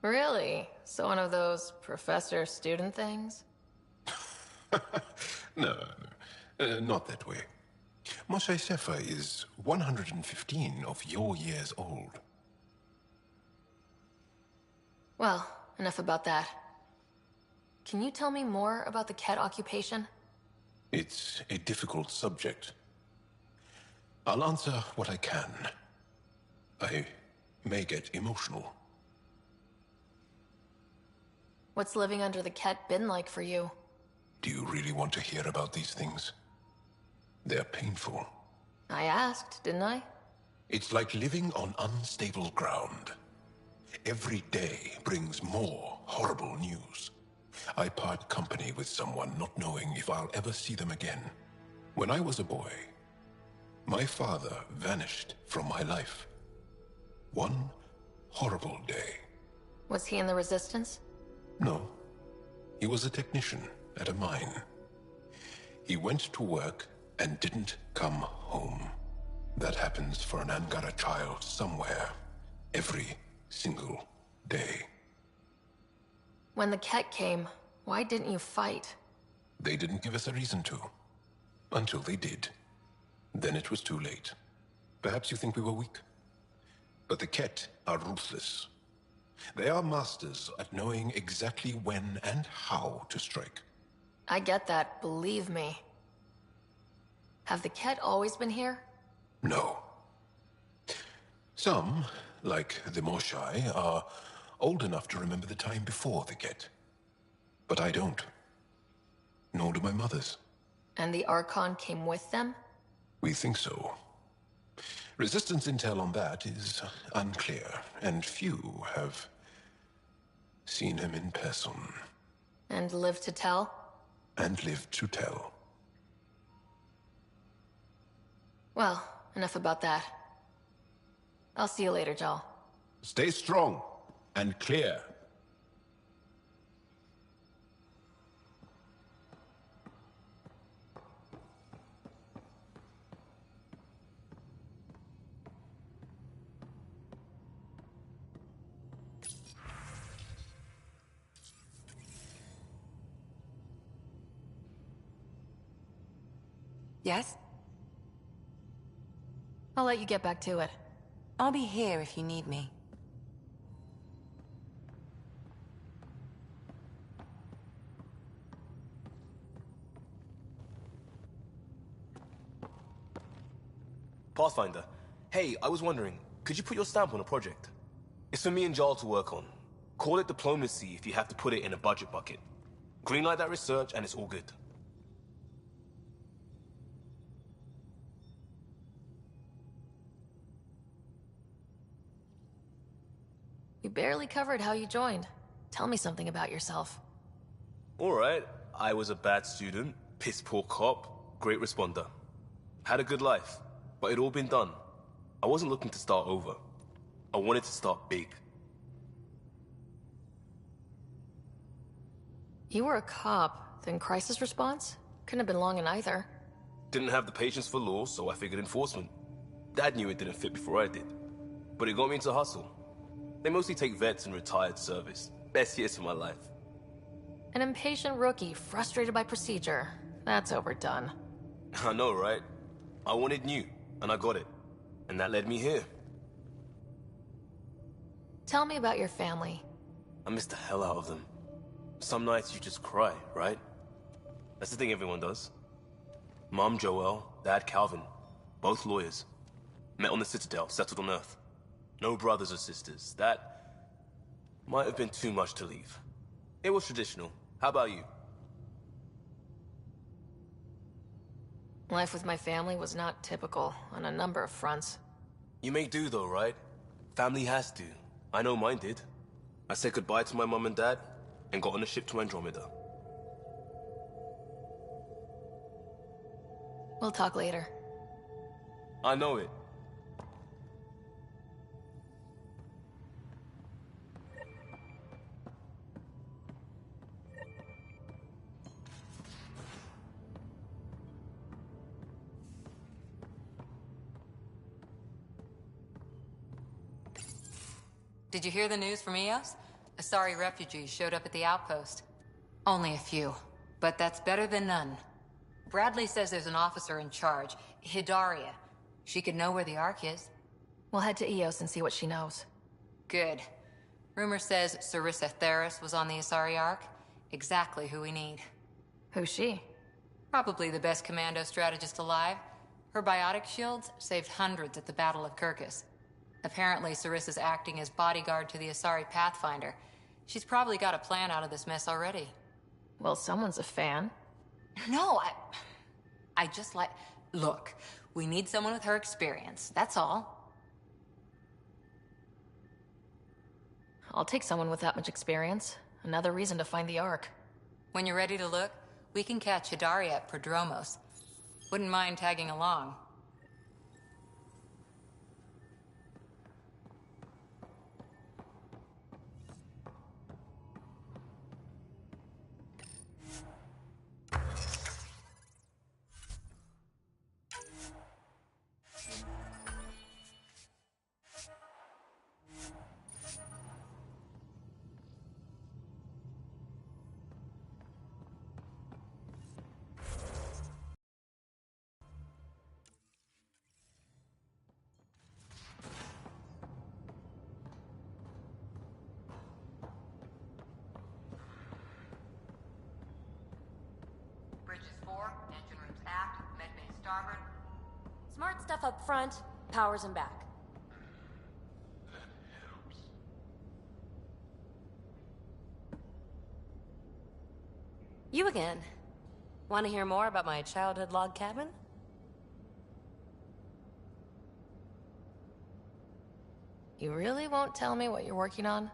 Really? So one of those professor-student things? No, not that way. Moshea is 115 of your years old. Well, enough about that. Can you tell me more about the Ket occupation? It's a difficult subject. I'll answer what I can. I may get emotional. What's living under the Ket been like for you? Do you really want to hear about these things? They're painful. I asked, didn't I? It's like living on unstable ground. Every day brings more horrible news. I part company with someone not knowing if I'll ever see them again. When I was a boy, my father vanished from my life. One horrible day. Was he in the Resistance? No. He was a technician at a mine. He went to work and didn't come home. That happens for an Angara child somewhere, every single day. When the Ket came, why didn't you fight? They didn't give us a reason to. Until they did. Then it was too late. Perhaps you think we were weak. But the Ket are ruthless. They are masters at knowing exactly when and how to strike. I get that, believe me. Have the Ket always been here? No. Some, like the Moshea, are old enough to remember the time before the Ket. But I don't. Nor do my mothers. And the Archon came with them? We think so. Resistance intel on that is unclear, and few have seen him in person. And lived to tell? And lived to tell. Well, enough about that. I'll see you later, Jaal. Stay strong and clear. Yes? I'll let you get back to it. I'll be here if you need me. Pathfinder. Hey, I was wondering, could you put your stamp on a project? It's for me and Jaal to work on. Call it diplomacy if you have to put it in a budget bucket. Greenlight that research and it's all good. We barely covered how you joined. Tell me something about yourself. Alright, I was a bad student, piss poor cop, great responder. Had a good life, but it'd all been done. I wasn't looking to start over. I wanted to start big. You were a cop, then crisis response? Couldn't have been long in either. Didn't have the patience for law, so I figured enforcement. Dad knew it didn't fit before I did. But it got me into hustle. They mostly take vets and retired service. Best years of my life. An impatient rookie, frustrated by procedure. That's overdone. I know, right? I wanted new, and I got it. And that led me here. Tell me about your family. I miss the hell out of them. Some nights you just cry, right? That's the thing everyone does. Mom Joelle, Dad Calvin. Both lawyers. Met on the Citadel, settled on Earth. No brothers or sisters. That might have been too much to leave. It was traditional. How about you? Life with my family was not typical on a number of fronts. You may do though, right? Family has to. I know mine did. I said goodbye to my mom and dad and got on a ship to Andromeda. We'll talk later. I know it. Did you hear the news from Eos? Asari refugees showed up at the outpost. Only a few, but that's better than none. Bradley says there's an officer in charge, Hidaria. She could know where the Ark is. We'll head to Eos and see what she knows. Good. Rumor says Sarissa Theris was on the Asari Ark. Exactly who we need. Who's she? Probably the best commando strategist alive. Her biotic shields saved hundreds at the Battle of Kirkus. Apparently, Sarissa's acting as bodyguard to the Asari Pathfinder. She's probably got a plan out of this mess already. Well, someone's a fan. No, I just like... Look, we need someone with her experience, that's all. I'll take someone with that much experience. Another reason to find the Ark. When you're ready to look, we can catch Hidaria at Prodromos. Wouldn't mind tagging along. Smart stuff up front, powers in back. You again. Want to hear more about my childhood log cabin? You really won't tell me what you're working on?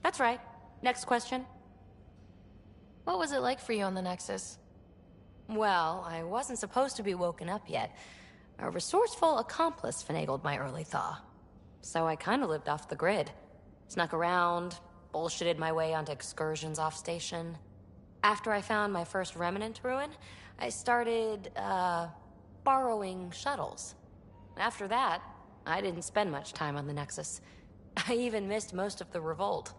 That's right. Next question. What was it like for you on the Nexus? Well, I wasn't supposed to be woken up yet. A resourceful accomplice finagled my early thaw. So I kinda lived off the grid. Snuck around, bullshitted my way onto excursions off station. After I found my first remnant ruin, I started, borrowing shuttles. After that, I didn't spend much time on the Nexus. I even missed most of the revolt.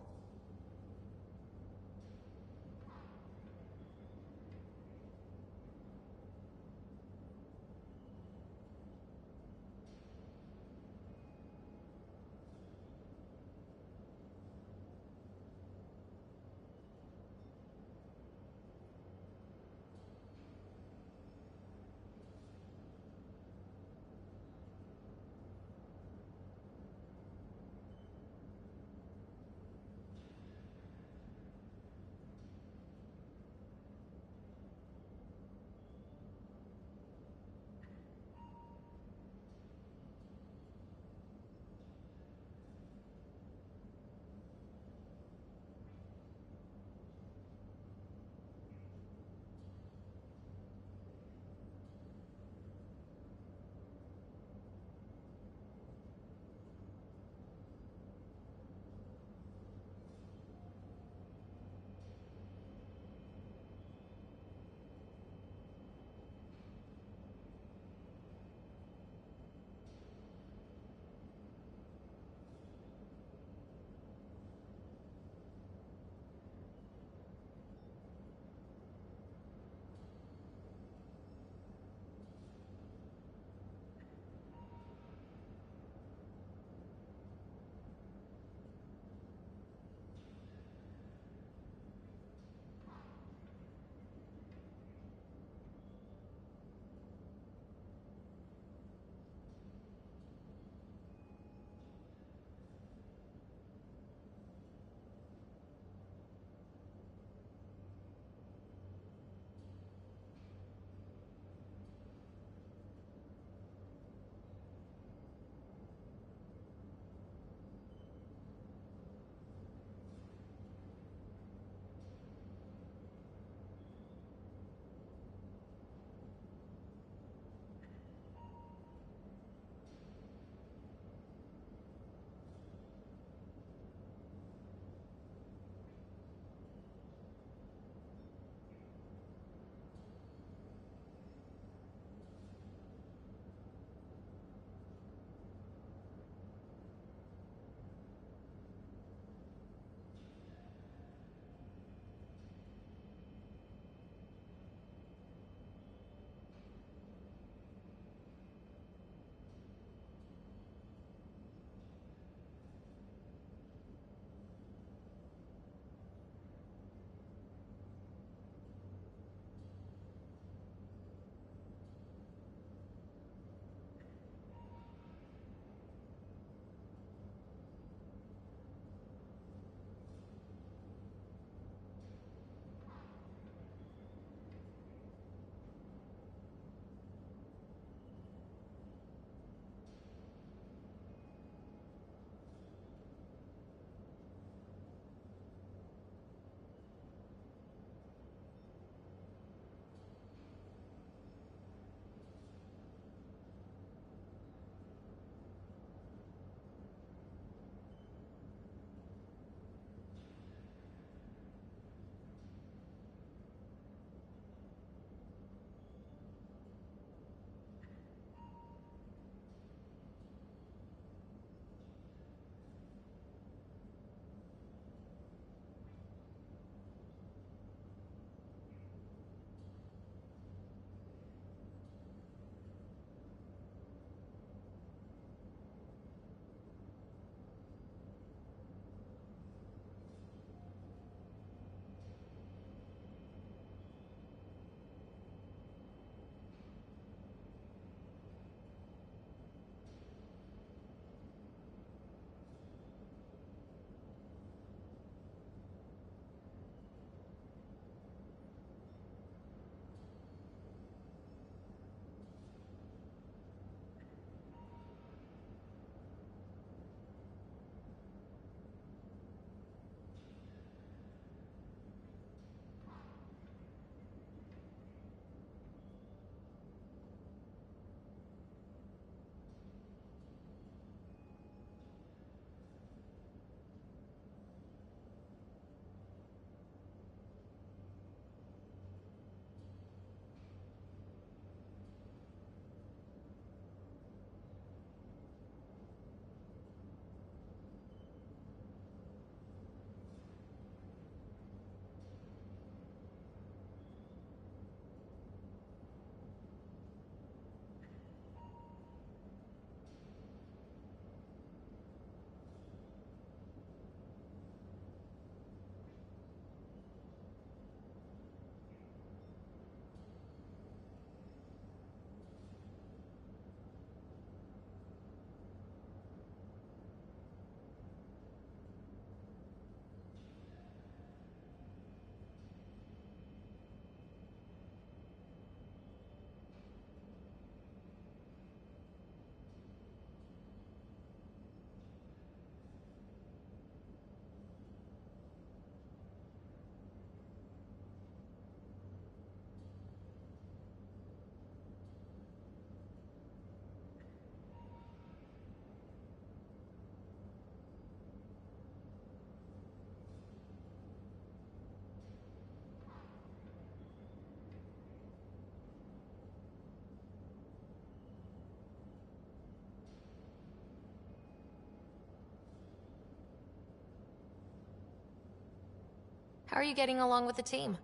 How are you getting along with the team?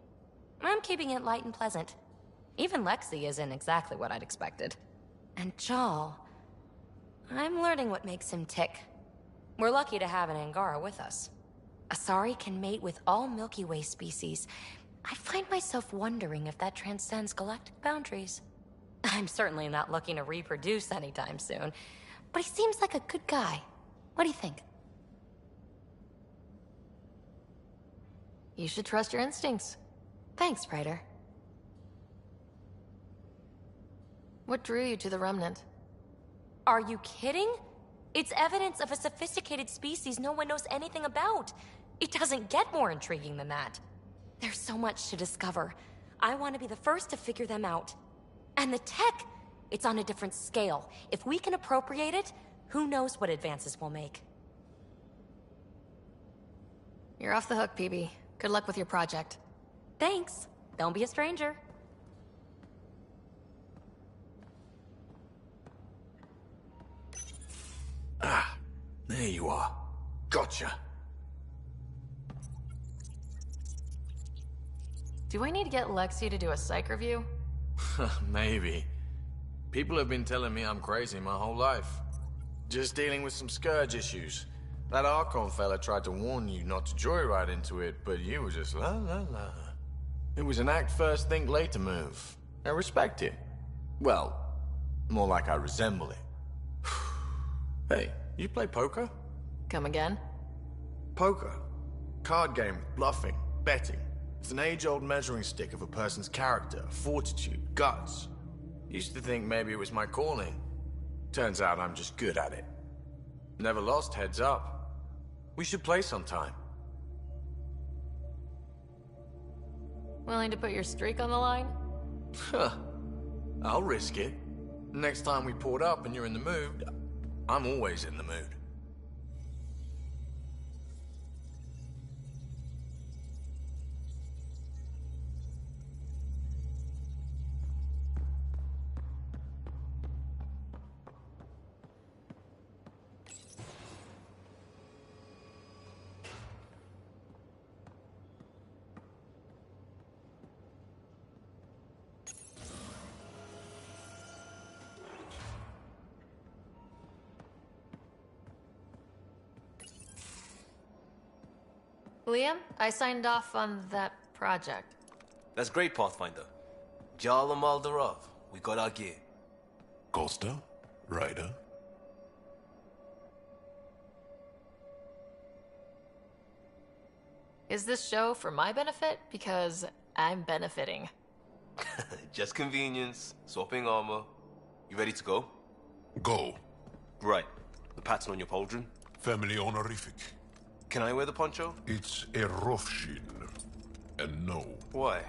I'm keeping it light and pleasant. Even Lexi isn't exactly what I'd expected. And Jaal... I'm learning what makes him tick. We're lucky to have an Angara with us. Asari can mate with all Milky Way species. I find myself wondering if that transcends galactic boundaries. I'm certainly not looking to reproduce anytime soon, but he seems like a good guy. What do you think? You should trust your instincts. Thanks, Ryder. What drew you to the Remnant? Are you kidding? It's evidence of a sophisticated species no one knows anything about. It doesn't get more intriguing than that. There's so much to discover. I want to be the first to figure them out. And the tech, it's on a different scale. If we can appropriate it, who knows what advances we'll make. You're off the hook, PB. Good luck with your project. Thanks. Don't be a stranger. Ah, there you are. Gotcha. Do I need to get Lexi to do a psych review? Maybe. People have been telling me I'm crazy my whole life. Just dealing with some scourge issues. That Archon fella tried to warn you not to joyride into it, but you were just la la la. It was an act first, think later move. I respect it. Well, more like I resemble it. Hey, you play poker? Come again? Poker. Card game, bluffing, betting. It's an age-old measuring stick of a person's character, fortitude, guts. Used to think maybe it was my calling. Turns out I'm just good at it. Never lost heads up. We should play sometime. Willing to put your streak on the line? Huh. I'll risk it. Next time we port up and you're in the mood, I'm always in the mood. Liam, I signed off on that project. That's great, Pathfinder. Jaal and Maldarov, we got our gear. Costa? Ryder? Is this show for my benefit? Because I'm benefiting. Just convenience, swapping armor. You ready to go? Go. Right. The pattern on your pauldron? Family honorific. Can I wear the poncho? It's a Rofshin. And no. Why?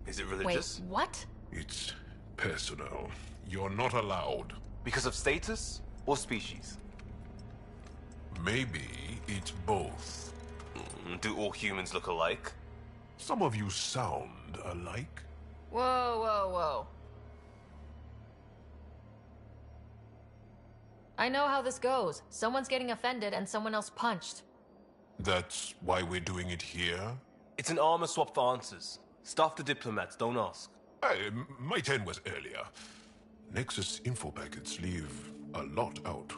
Is it religious? Wait, what? It's personal. You're not allowed. Because of status or species? Maybe it's both. Do all humans look alike? Some of you sound alike. Whoa, whoa, whoa. I know how this goes. Someone's getting offended and someone else punched. That's why we're doing it here? It's an armor swap for answers. Stuff the diplomats, don't ask. Hey, my turn was earlier. Nexus info packets leave a lot out.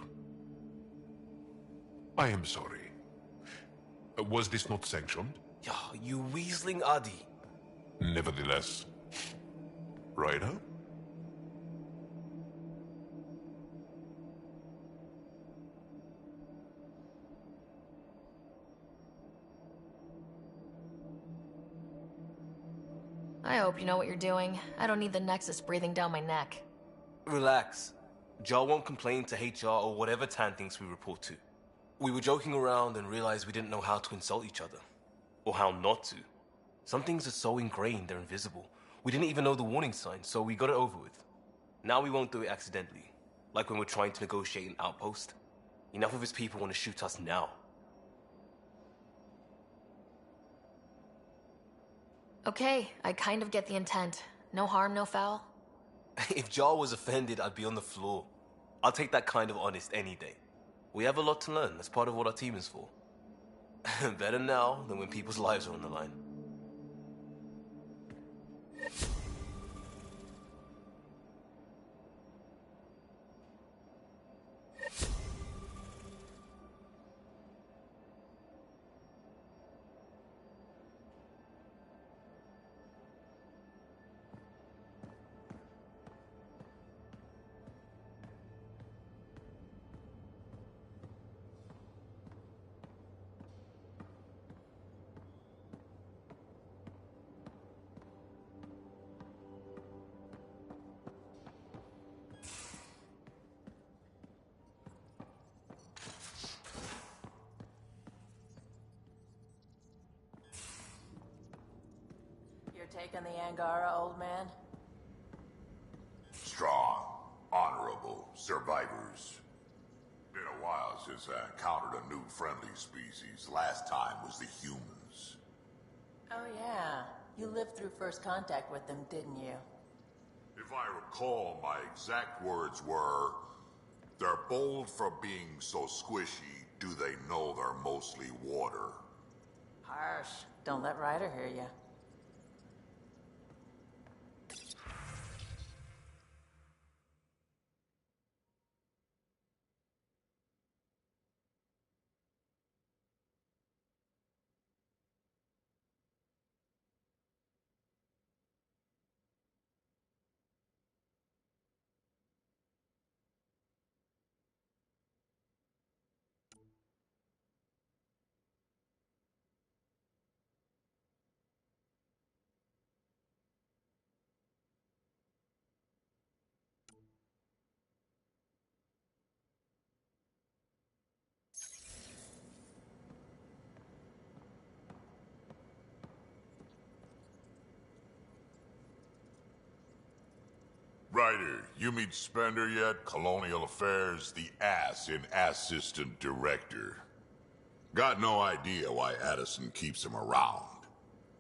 I am sorry. Was this not sanctioned? Yeah, you weaseling Adi. Nevertheless. Ryder? I hope you know what you're doing. I don't need the Nexus breathing down my neck. Relax. Jaal won't complain to HR or whatever Tan thinks we report to. We were joking around and realized we didn't know how to insult each other. Or how not to. Some things are so ingrained they're invisible. We didn't even know the warning sign, so we got it over with. Now we won't do it accidentally. Like when we're trying to negotiate an outpost. Enough of his people want to shoot us now. Okay, I kind of get the intent. No harm, no foul. If Jaal was offended, I'd be on the floor. I'll take that kind of honest any day. We have a lot to learn. That's part of what our team is for. Better now than when people's lives are on the line. take on the Angara, old man? Strong, honorable, survivors. Been a while since I encountered a new friendly species. Last time was the humans. Oh yeah, you lived through first contact with them, didn't you? If I recall, my exact words were, "They're bold for being so squishy, do they know they're mostly water?" Harsh. Don't let Ryder hear you. Ryder, you meet Spender yet? Colonial Affairs, the ass in Assistant Director. Got no idea why Addison keeps him around.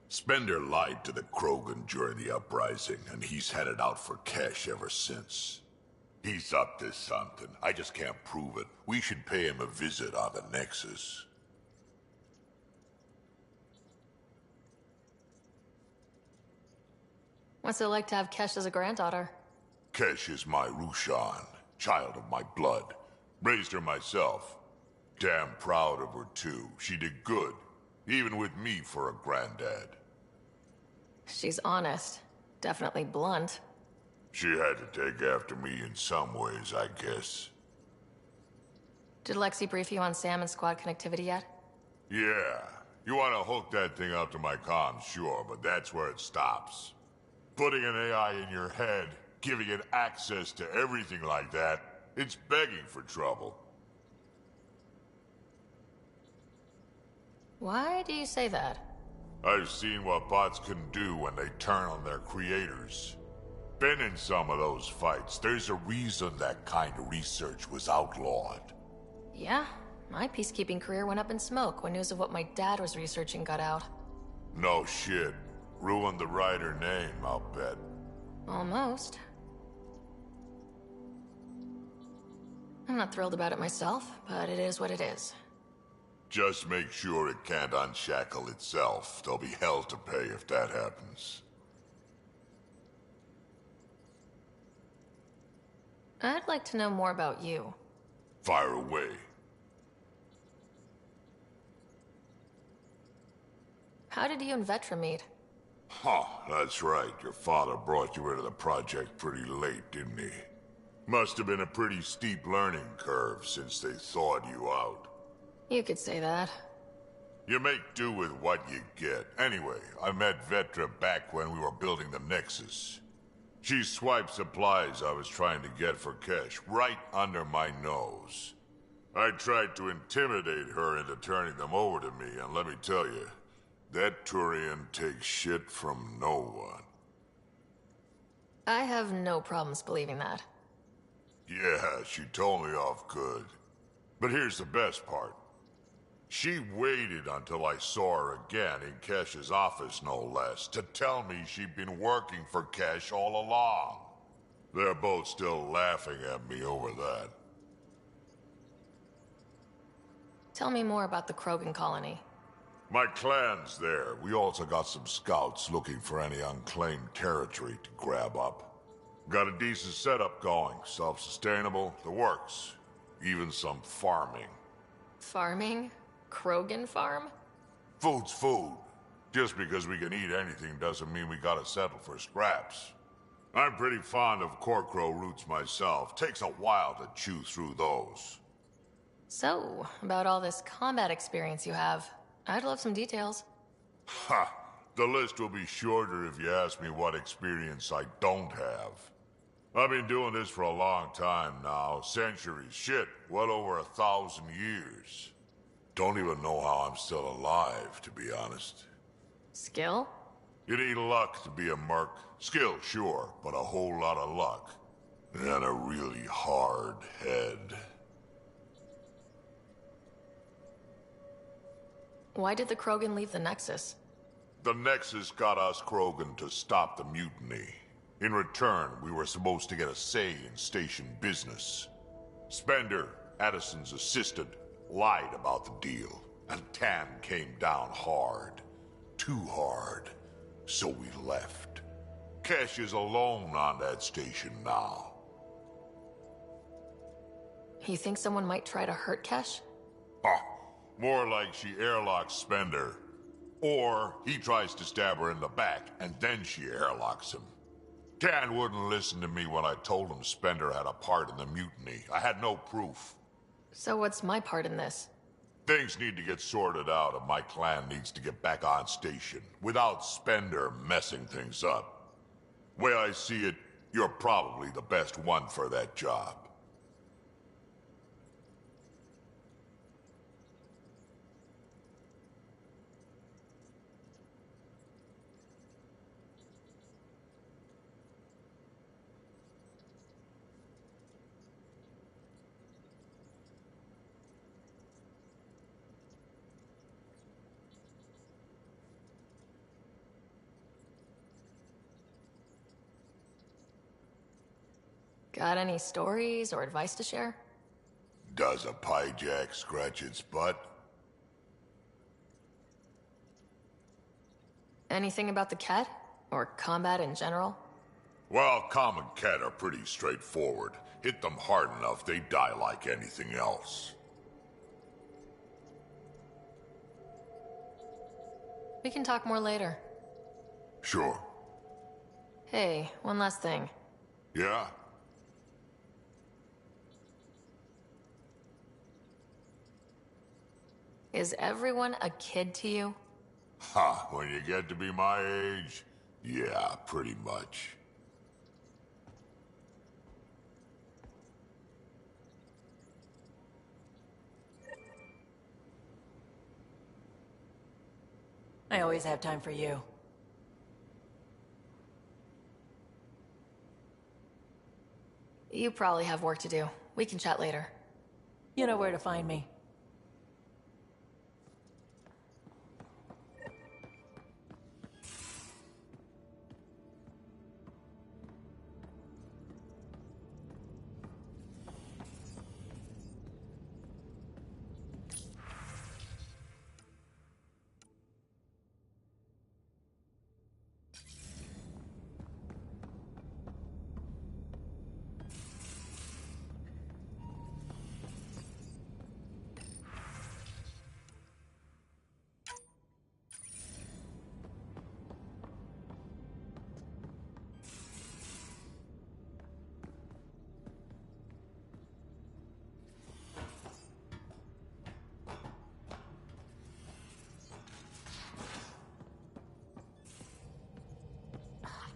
Spender lied to the Krogan during the uprising, and he's headed out for cash ever since. He's up to something. I just can't prove it. We should pay him a visit on the Nexus. What's it like to have Kesh as a granddaughter? Kesh is my Rushan, child of my blood. Raised her myself. Damn proud of her too. She did good, even with me for a granddad. She's honest. Definitely blunt. She had to take after me in some ways, I guess. Did Lexi brief you on Sam and squad connectivity yet? Yeah. You want to hook that thing up to my comms, sure, but that's where it stops. Putting an AI in your head, giving it access to everything like that, it's begging for trouble. Why do you say that? I've seen what bots can do when they turn on their creators. Been in some of those fights. There's a reason that kind of research was outlawed. Yeah, my peacekeeping career went up in smoke when news of what my dad was researching got out. No shit. Ruined the Ryder name, I'll bet. Almost. I'm not thrilled about it myself, but it is what it is. Just make sure it can't unshackle itself. There'll be hell to pay if that happens. I'd like to know more about you. Fire away. How did you and Vetra meet? Huh, that's right. Your father brought you into the project pretty late, didn't he? Must have been a pretty steep learning curve since they thawed you out. You could say that. You make do with what you get. Anyway, I met Vetra back when we were building the Nexus. She swiped supplies I was trying to get for Kesh right under my nose. I tried to intimidate her into turning them over to me, and let me tell you, that Turian takes shit from no one. I have no problems believing that. Yeah, she told me off good. But here's the best part. She waited until I saw her again in Kesh's office, no less, to tell me she'd been working for Kesh all along. They're both still laughing at me over that. Tell me more about the Krogan colony. My clan's there. We also got some scouts looking for any unclaimed territory to grab up. Got a decent setup going, self-sustainable, the works. Even some farming. Farming? Krogan farm? Food's food. Just because we can eat anything doesn't mean we gotta settle for scraps. I'm pretty fond of Corcrow roots myself. Takes a while to chew through those. So, about all this combat experience you have, I'd love some details. Ha! The list will be shorter if you ask me what experience I don't have. I've been doing this for a long time now. Centuries. Shit, well over 1,000 years. Don't even know how I'm still alive, to be honest. Skill? You need luck to be a merc. Skill, sure, but a whole lot of luck. And a really hard head. Why did the Krogan leave the Nexus? The Nexus got us Krogan to stop the mutiny. In return, we were supposed to get a say in station business. Spender, Addison's assistant, lied about the deal, and Tan came down hard. Too hard. So we left. Kesh is alone on that station now. You think someone might try to hurt Kesh? More like she airlocks Spender. Or he tries to stab her in the back, and then she airlocks him. Tan wouldn't listen to me when I told him Spender had a part in the mutiny. I had no proof. So what's my part in this? Things need to get sorted out, and my clan needs to get back on station, without Spender messing things up. Way I see it, you're probably the best one for that job. Got any stories or advice to share? Does a piejack scratch its butt? Anything about the Ket? Or combat in general? Well, common Ket are pretty straightforward. Hit them hard enough, they die like anything else. We can talk more later. Sure. Hey, one last thing. Yeah? Is everyone a kid to you? Ha, when you get to be my age, yeah, pretty much. I always have time for you. You probably have work to do. We can chat later. You know where to find me.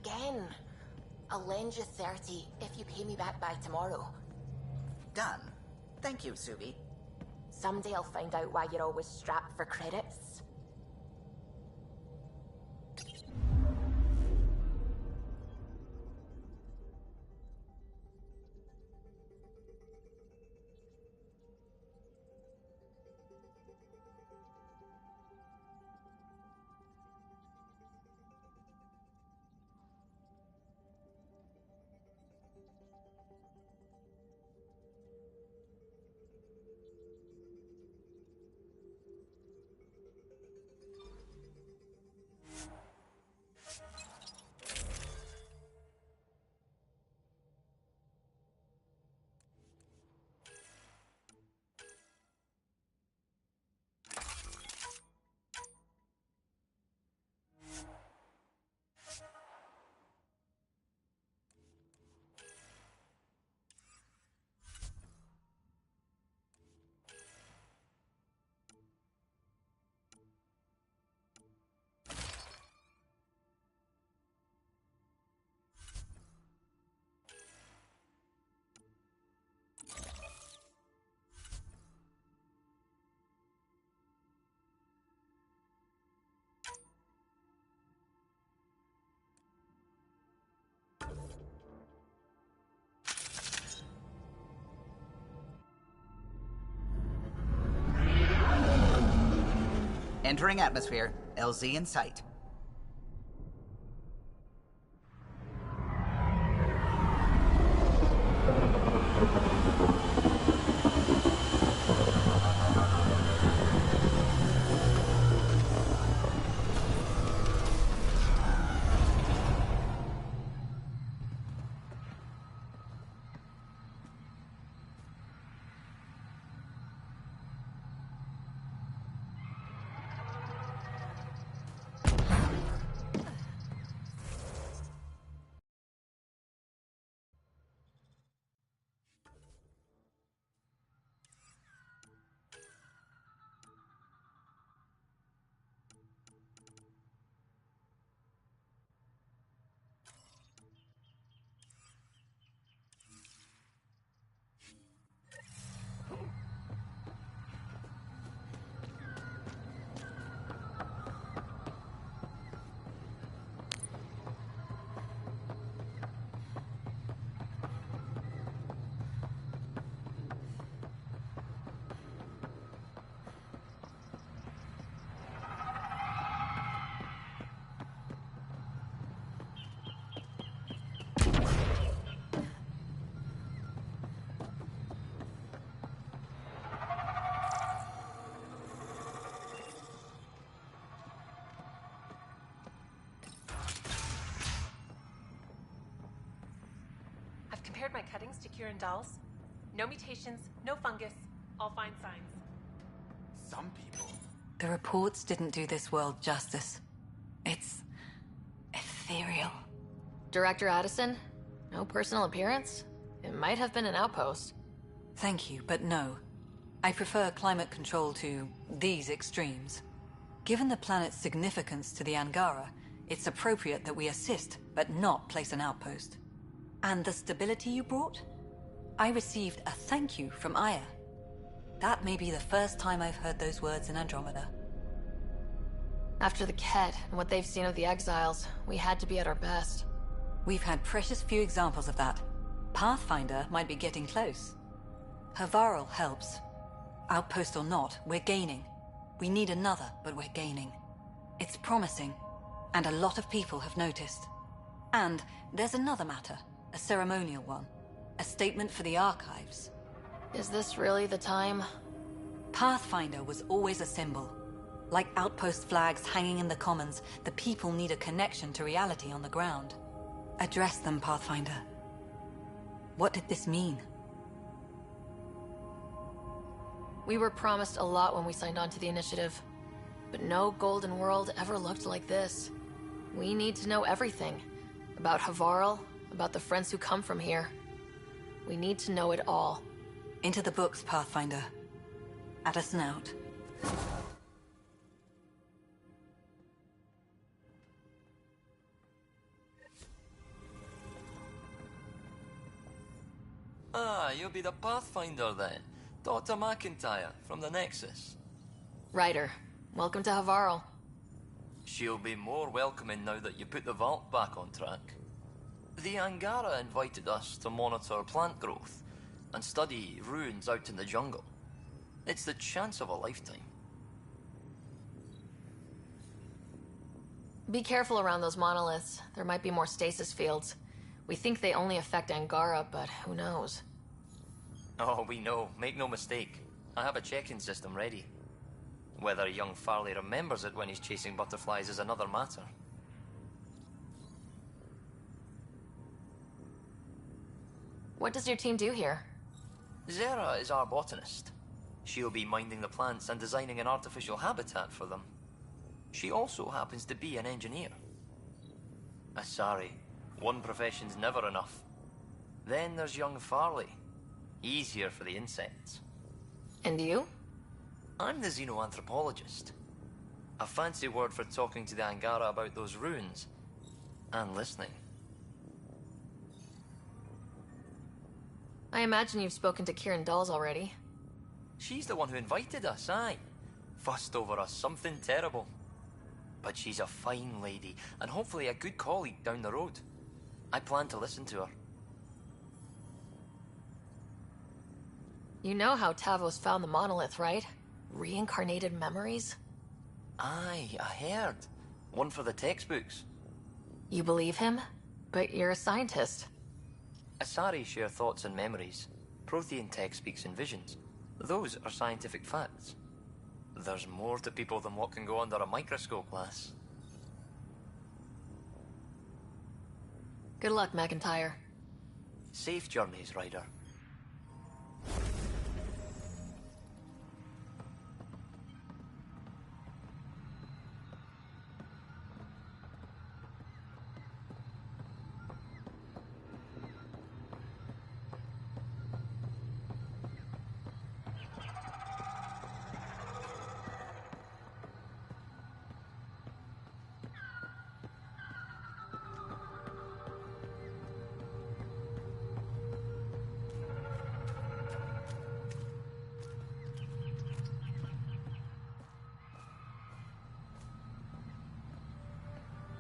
Again. I'll lend you 30 if you pay me back by tomorrow. Done. Thank you, Subi. Someday I'll find out why you're always strapped for credits. Entering atmosphere. LZ in sight. Compared my cuttings to Kieran Dahl's. No mutations, no fungus, all fine signs. Some people. The reports didn't do this world justice. It's ethereal. Director Addison? No personal appearance? It might have been an outpost. Thank you, but no. I prefer climate control to these extremes. Given the planet's significance to the Angara, it's appropriate that we assist, but not place an outpost. And the stability you brought? I received a thank you from Aya. That may be the first time I've heard those words in Andromeda. After the Ket and what they've seen of the exiles, we had to be at our best. We've had precious few examples of that. Pathfinder might be getting close. Havarl helps. Outpost or not, we're gaining. We need another, but we're gaining. It's promising, and a lot of people have noticed. And there's another matter. A ceremonial one. A statement for the archives. Is this really the time? Pathfinder was always a symbol. Like outpost flags hanging in the commons, the people need a connection to reality on the ground. Address them, Pathfinder. What did this mean? We were promised a lot when we signed on to the initiative. But no golden world ever looked like this. We need to know everything. About Havarl, about the friends who come from here. We need to know it all. Into the books, Pathfinder. Addison out. Ah, you'll be the Pathfinder then. Dr. McIntyre, from the Nexus. Ryder, welcome to Havarl. She'll be more welcoming now that you put the vault back on track. The Angara invited us to monitor plant growth and study ruins out in the jungle. It's the chance of a lifetime. Be careful around those monoliths. There might be more stasis fields. We think they only affect Angara, but who knows? Oh, we know. Make no mistake. I have a check-in system ready. Whether young Farley remembers it when he's chasing butterflies is another matter. What does your team do here? Zera is our botanist. She'll be minding the plants and designing an artificial habitat for them. She also happens to be an engineer. Sorry, one profession's never enough. Then there's young Farley. Easier for the insects. And you? I'm the xenoanthropologist. A fancy word for talking to the Angara about those ruins. And listening. I imagine you've spoken to Kieran Dahl's already. She's the one who invited us, aye. Fussed over us something terrible. But she's a fine lady, and hopefully a good colleague down the road. I plan to listen to her. You know how Tavos found the monolith, right? Reincarnated memories? Aye, I heard. One for the textbooks. You believe him? But you're a scientist. Asari share thoughts and memories. Prothean tech speaks in visions. Those are scientific facts. There's more to people than what can go under a microscope, lass. Good luck, McIntyre. Safe journeys, Ryder.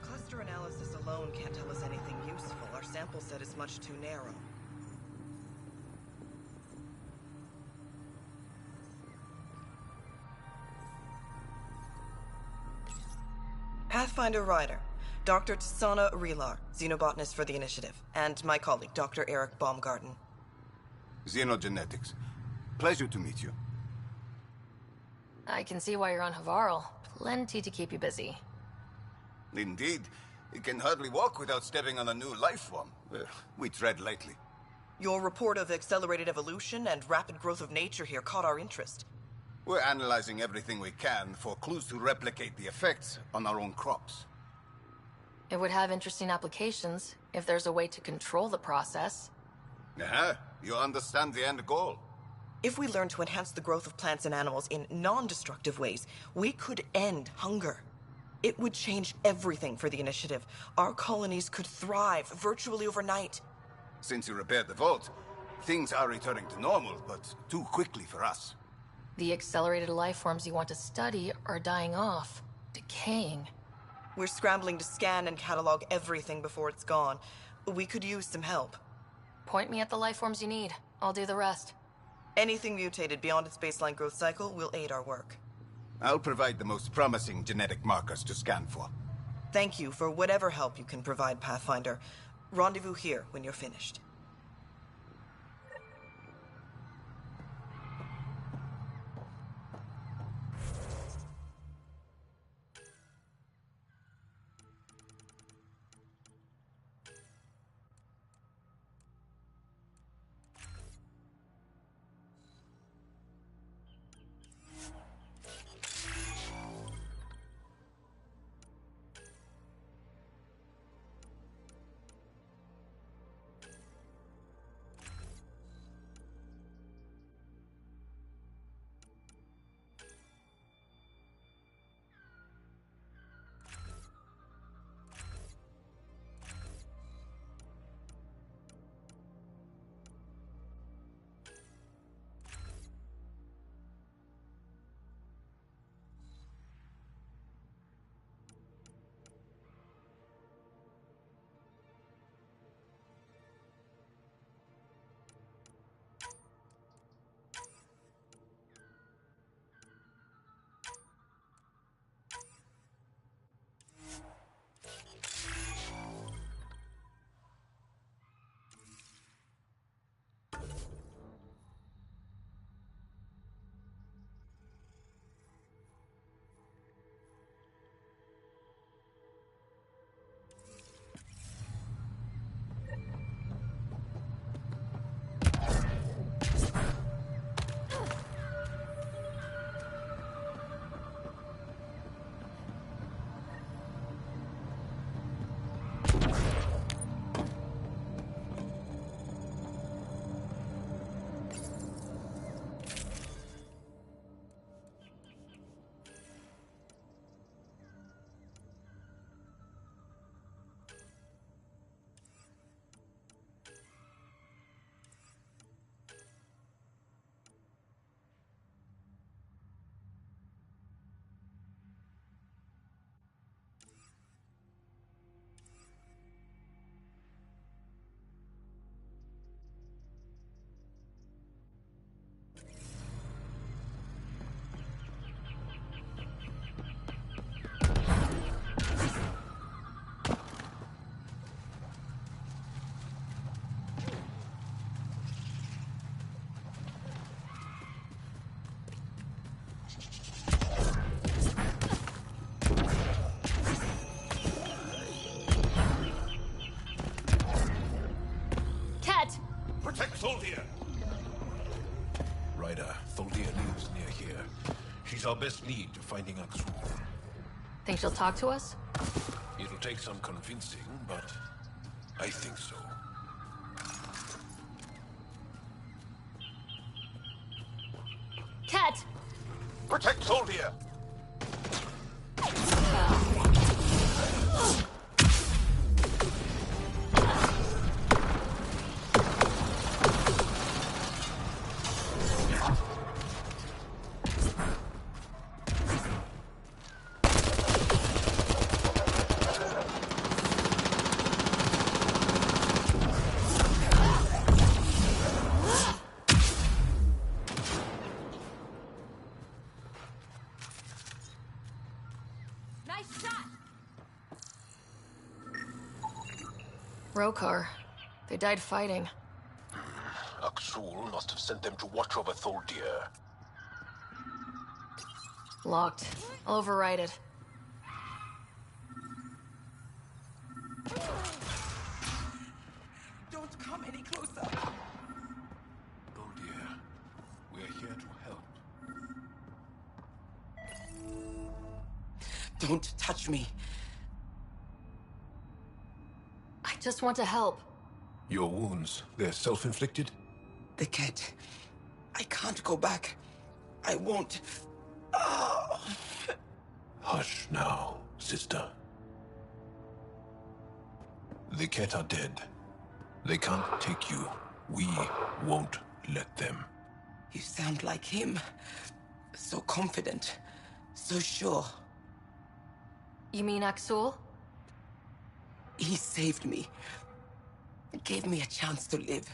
Cluster analysis alone can't tell us anything useful. Our sample set is much too narrow. Pathfinder Ryder, Dr. Tsana Relar, xenobotanist for the Initiative, and my colleague, Dr. Eric Baumgarten. Xenogenetics. Pleasure to meet you. I can see why you're on Havarl. Plenty to keep you busy. Indeed. You can hardly walk without stepping on a new life form. We tread lightly. Your report of accelerated evolution and rapid growth of nature here caught our interest. We're analyzing everything we can for clues to replicate the effects on our own crops. It would have interesting applications if there's a way to control the process. You understand the end goal. If we learn to enhance the growth of plants and animals in non-destructive ways, we could end hunger. It would change everything for the Initiative. Our colonies could thrive virtually overnight. Since you repaired the vault, things are returning to normal, but too quickly for us. The accelerated life forms you want to study are dying off, decaying. We're scrambling to scan and catalog everything before it's gone. We could use some help. Point me at the life forms you need. I'll do the rest. Anything mutated beyond its baseline growth cycle will aid our work. I'll provide the most promising genetic markers to scan for. Thank you for whatever help you can provide, Pathfinder. Rendezvous here when you're finished. He's our best lead to finding Axul. Think she'll talk to us? It'll take some convincing, but I think so. Cat! Protect Soldier! Rokar. They died fighting. Axul must have sent them to watch over Tholdir. Locked. I'll override it. Don't come any closer. Tholdir, we're here to help. Don't touch me. I just want to help. Your wounds, they're self-inflicted? The cat. I can't go back. I won't. Oh. Hush now, sister. The Ket are dead. They can't take you. We won't let them. You sound like him. So confident. So sure. You mean Axul? He saved me. Gave me a chance to live.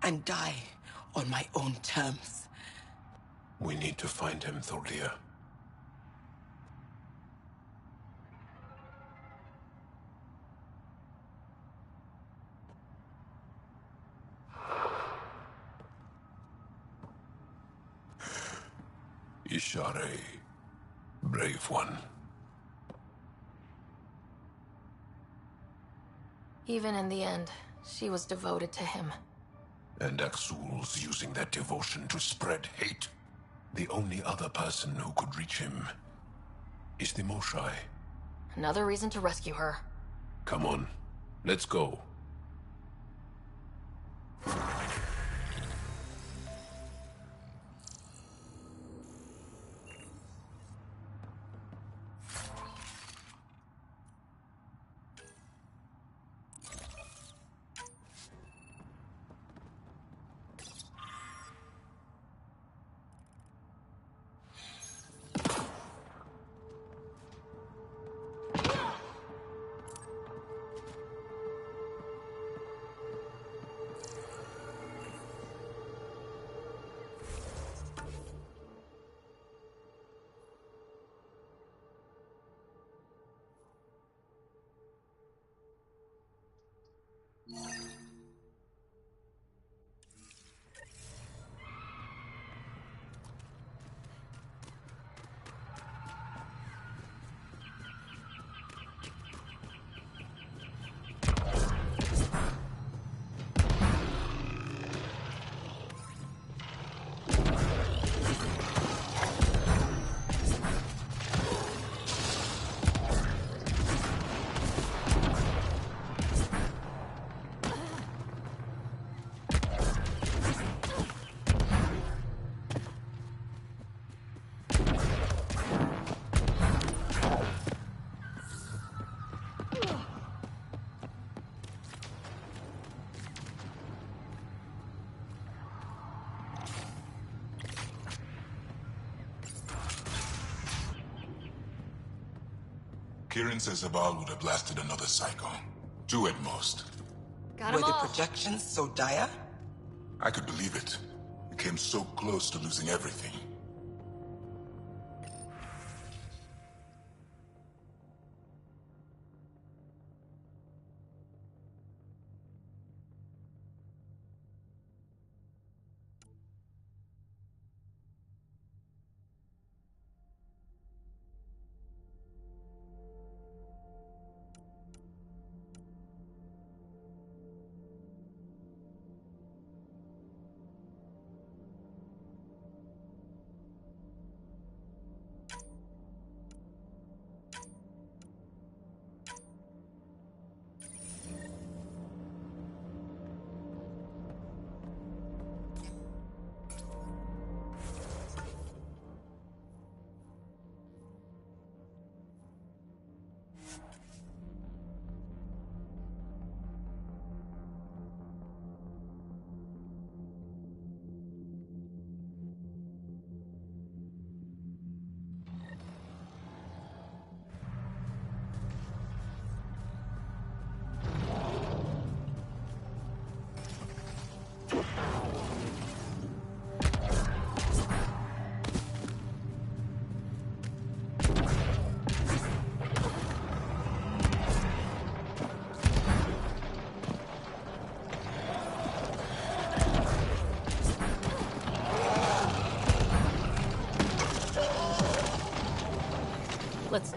And die on my own terms. We need to find him, Tholdir. Ishare, brave one. Even in the end, she was devoted to him. And Axul's using that devotion to spread hate. The only other person who could reach him is the Moshea. Another reason to rescue her. Come on, let's go. Kirin says Havarl would have lasted another cycle. 2 at most. Got Were 'em the all. projections so dire? I could believe it. We came so close to losing everything.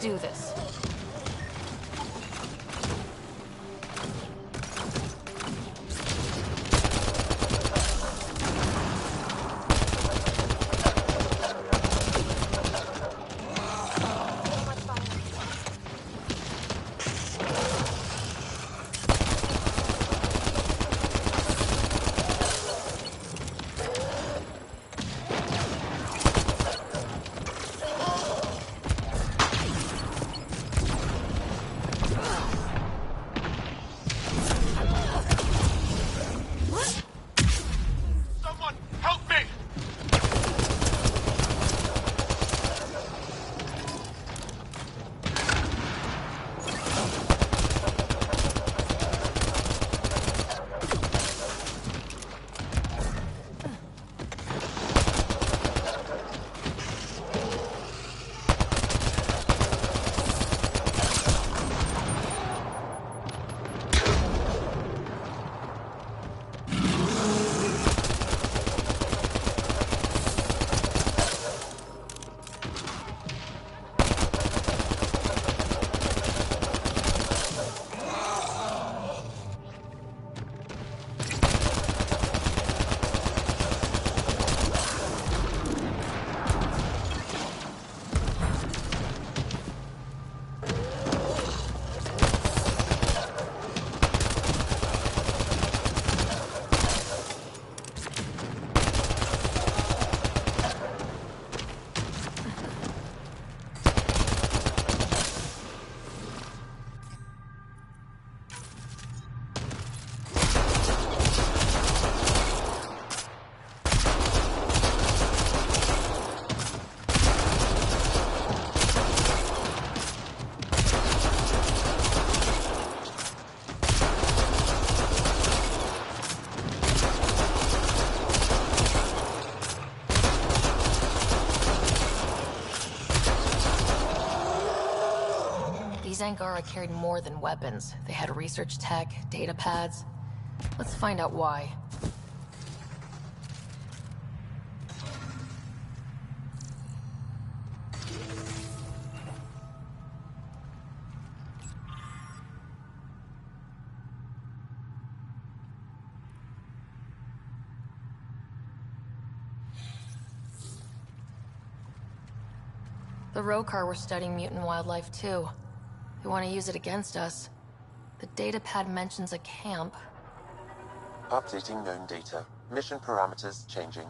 do this. Angara carried more than weapons. They had research tech, data pads. Let's find out why. The Rokar were studying mutant wildlife too. They want to use it against us. The datapad mentions a camp. Updating known data. Mission parameters changing.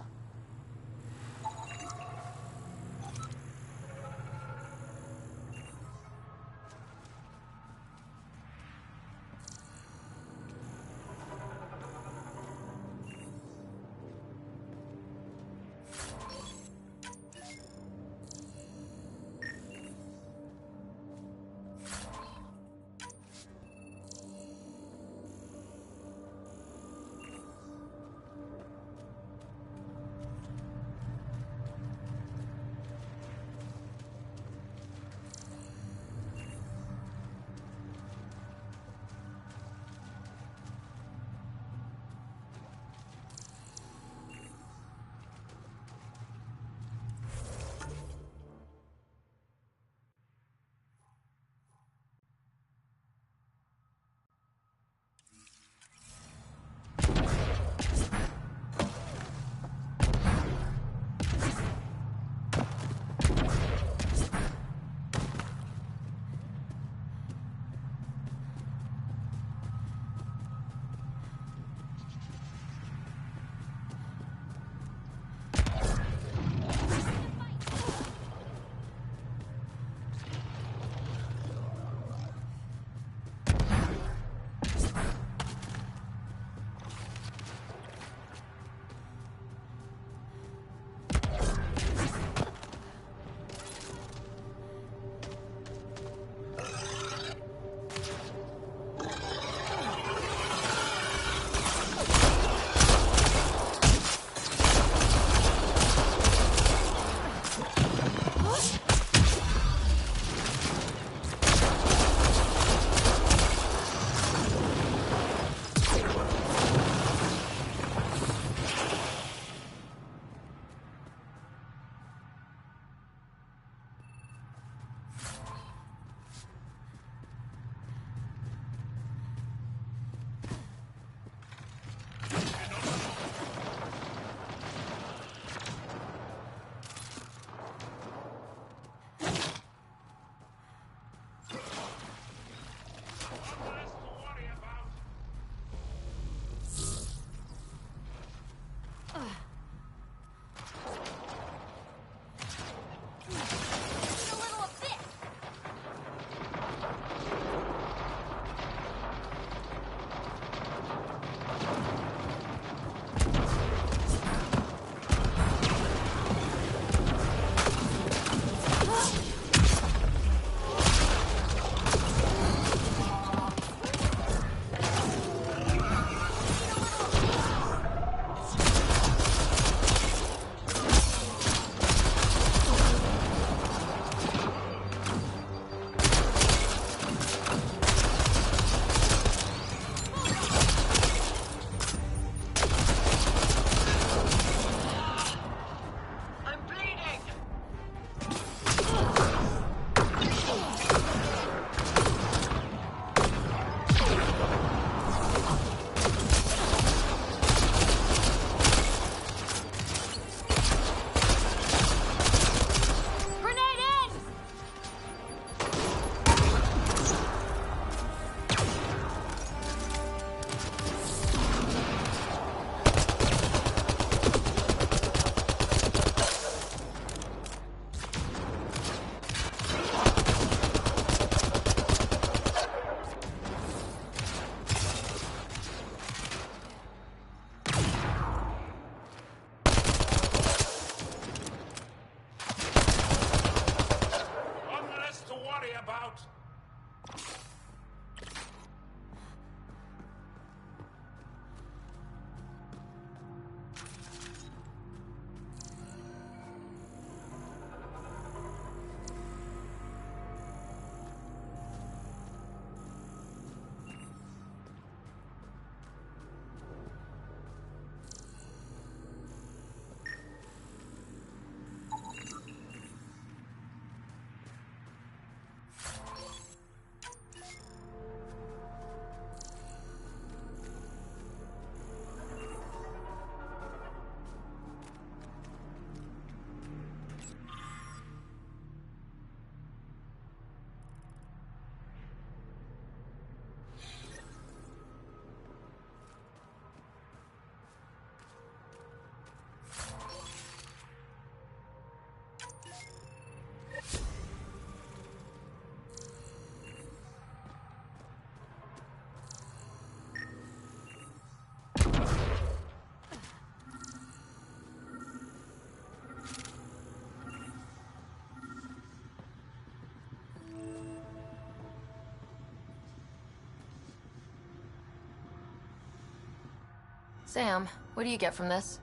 Sam, what do you get from this?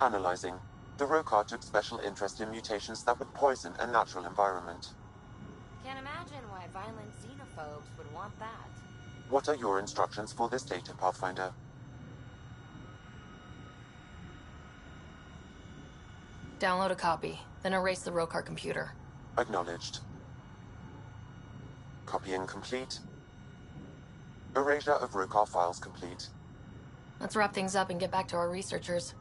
Analyzing. The Rokar took special interest in mutations that would poison a natural environment. Can't imagine why violent xenophobes would want that. What are your instructions for this data, Pathfinder? Download a copy, then erase the Rokar computer. Acknowledged. Copying complete. Erasure of Rokar files complete. Let's wrap things up and get back to our researchers.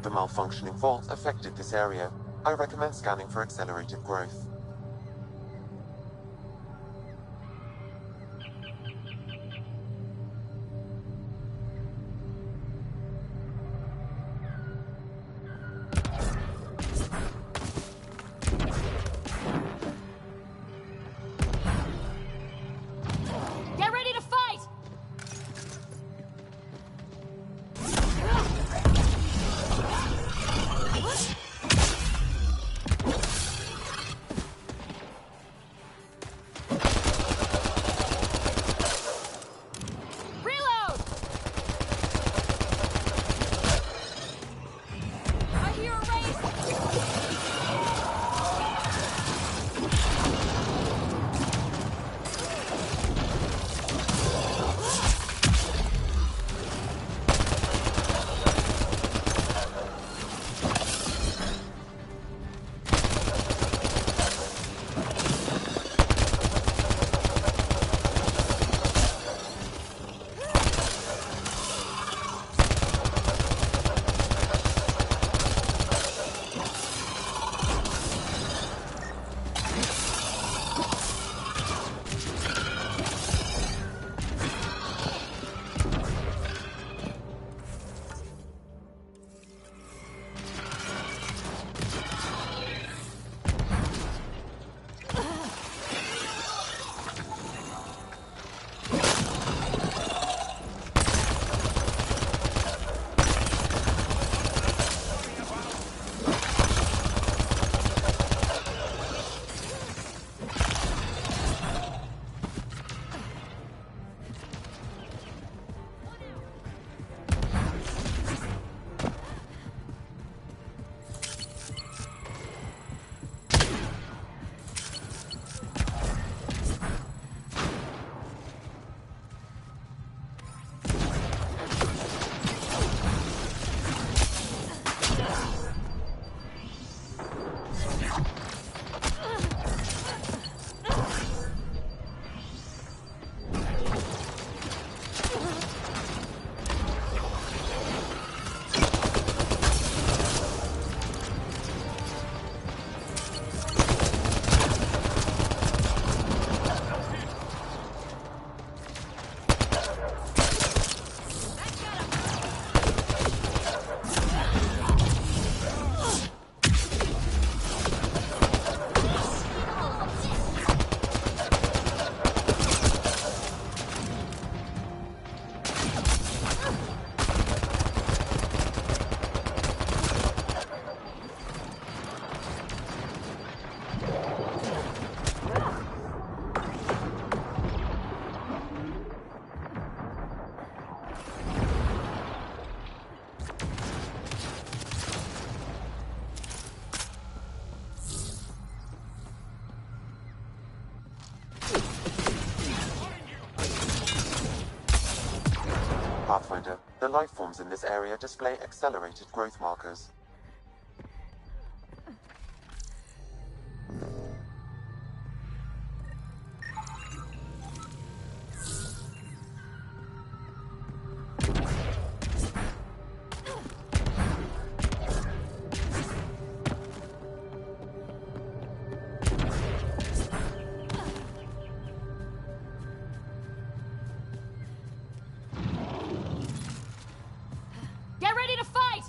The malfunctioning vault affected this area. I recommend scanning for accelerated growth. Get ready to fight! Pathfinder, the life forms in this area display accelerated growth markers. Get ready to fight!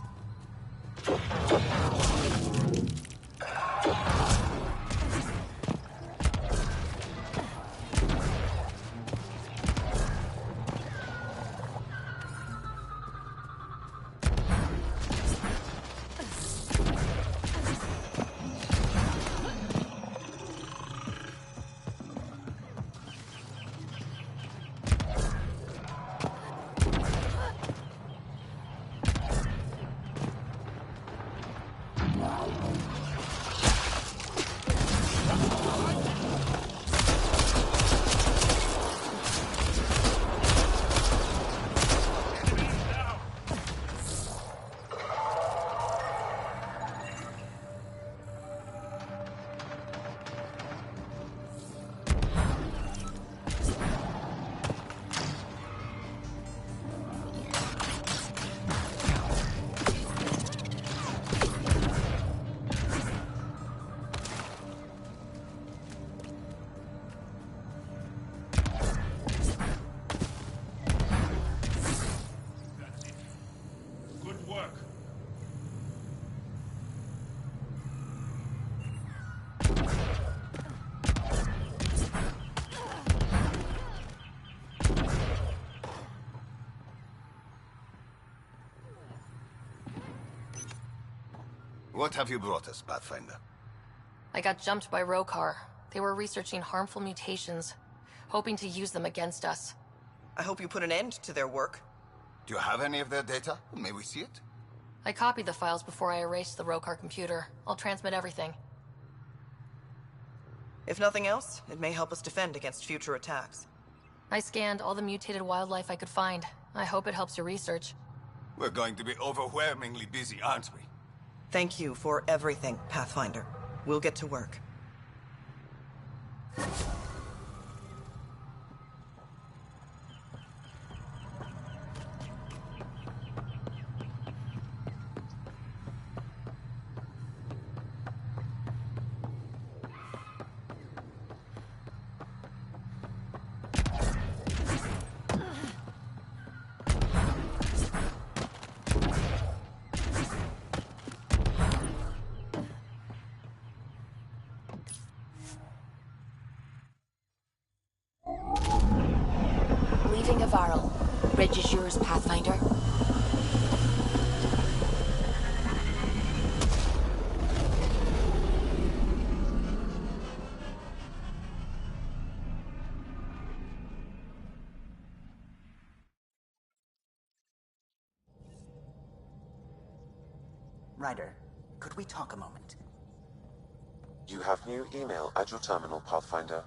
Good work. What have you brought us, Pathfinder? I got jumped by Rokar. They were researching harmful mutations, hoping to use them against us. I hope you put an end to their work. Do you have any of their data? May we see it? I copied the files before I erased the Rokar computer. I'll transmit everything. If nothing else, it may help us defend against future attacks. I scanned all the mutated wildlife I could find. I hope it helps your research. We're going to be overwhelmingly busy, aren't we? Thank you for everything, Pathfinder. We'll get to work. Leaving Havarl. Bridge is yours, Pathfinder. Ryder, could we talk a moment? You have new email at your terminal, Pathfinder.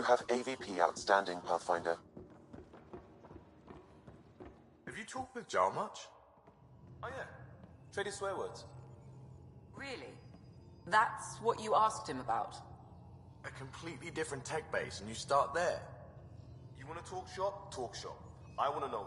You have AVP outstanding, Pathfinder. Have you talked with Jaal much? Oh yeah, traded swear words. Really? That's what you asked him about? A completely different tech base, and you start there. You want to talk shop? Talk shop. I want to know.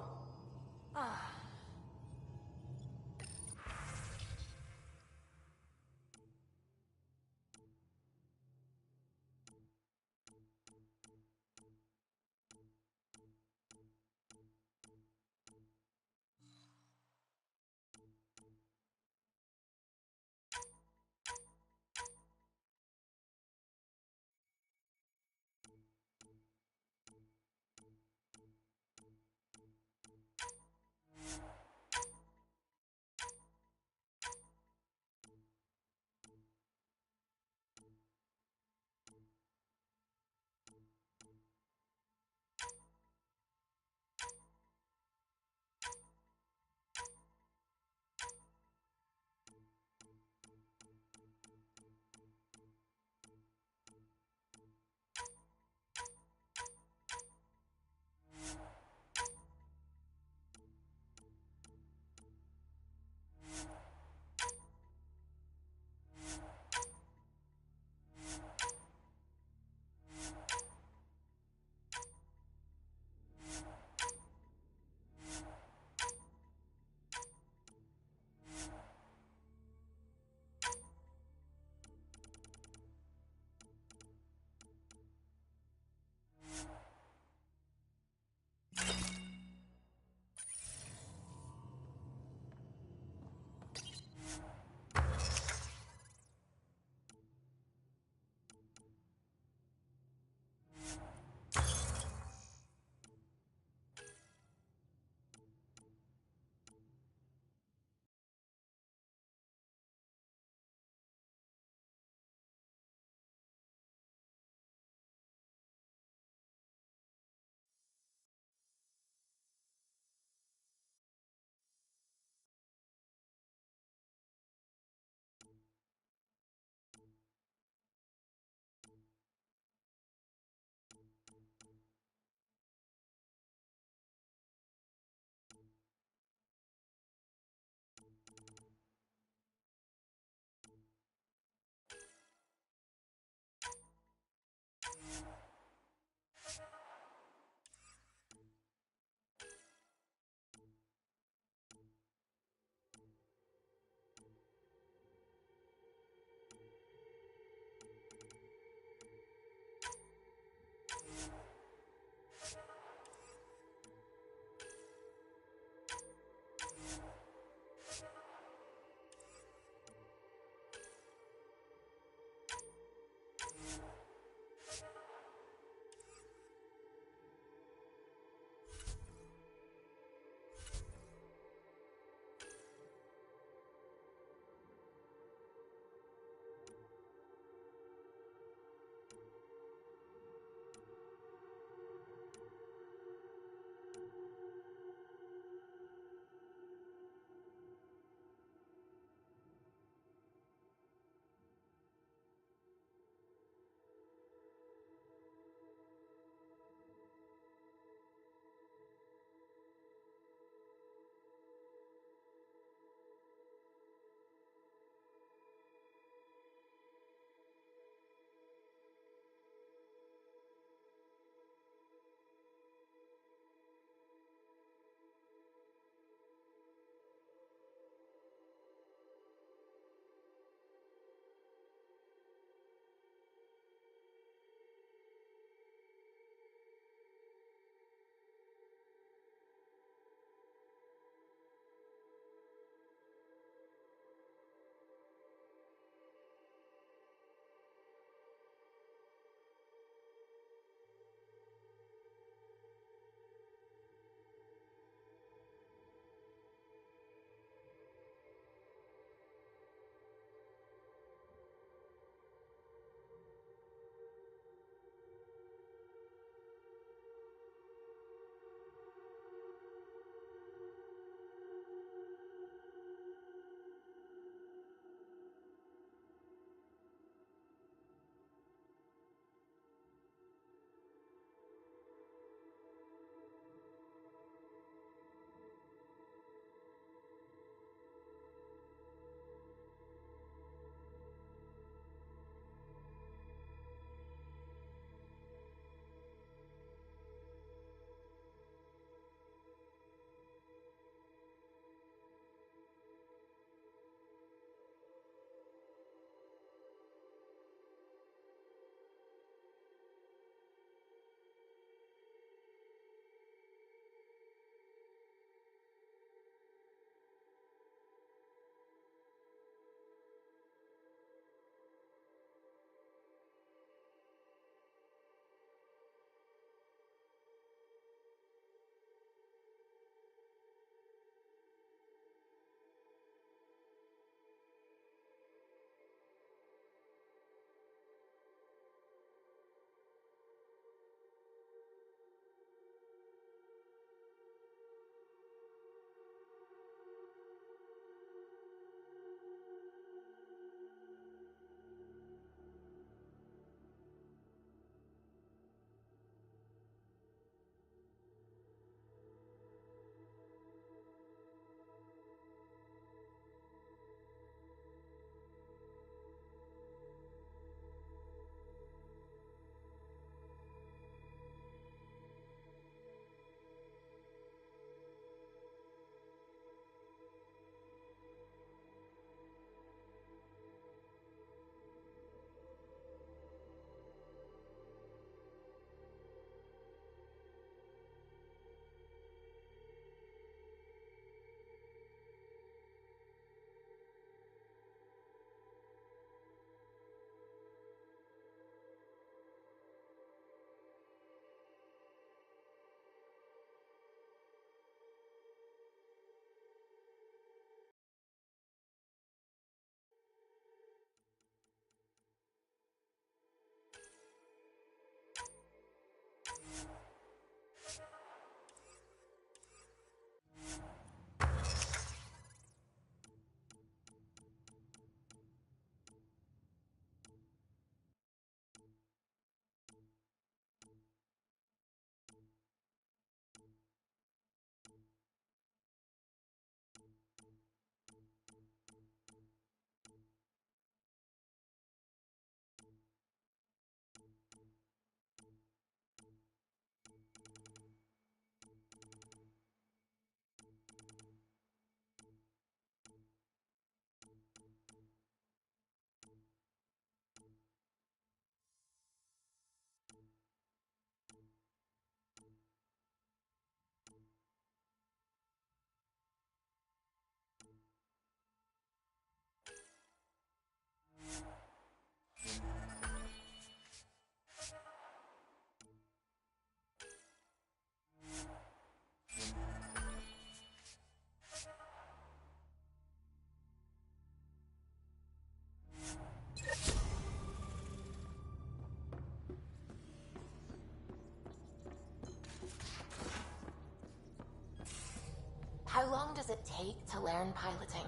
long does it take to learn piloting?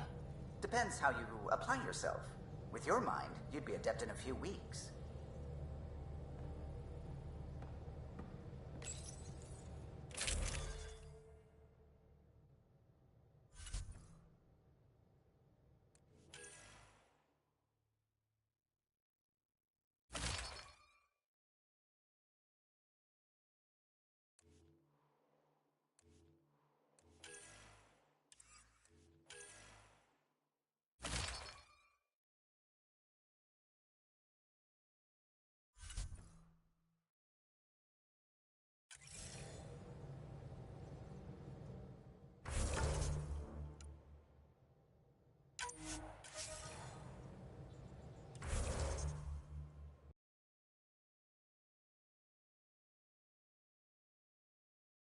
Depends how you apply yourself. With your mind, you'd be adept in a few weeks.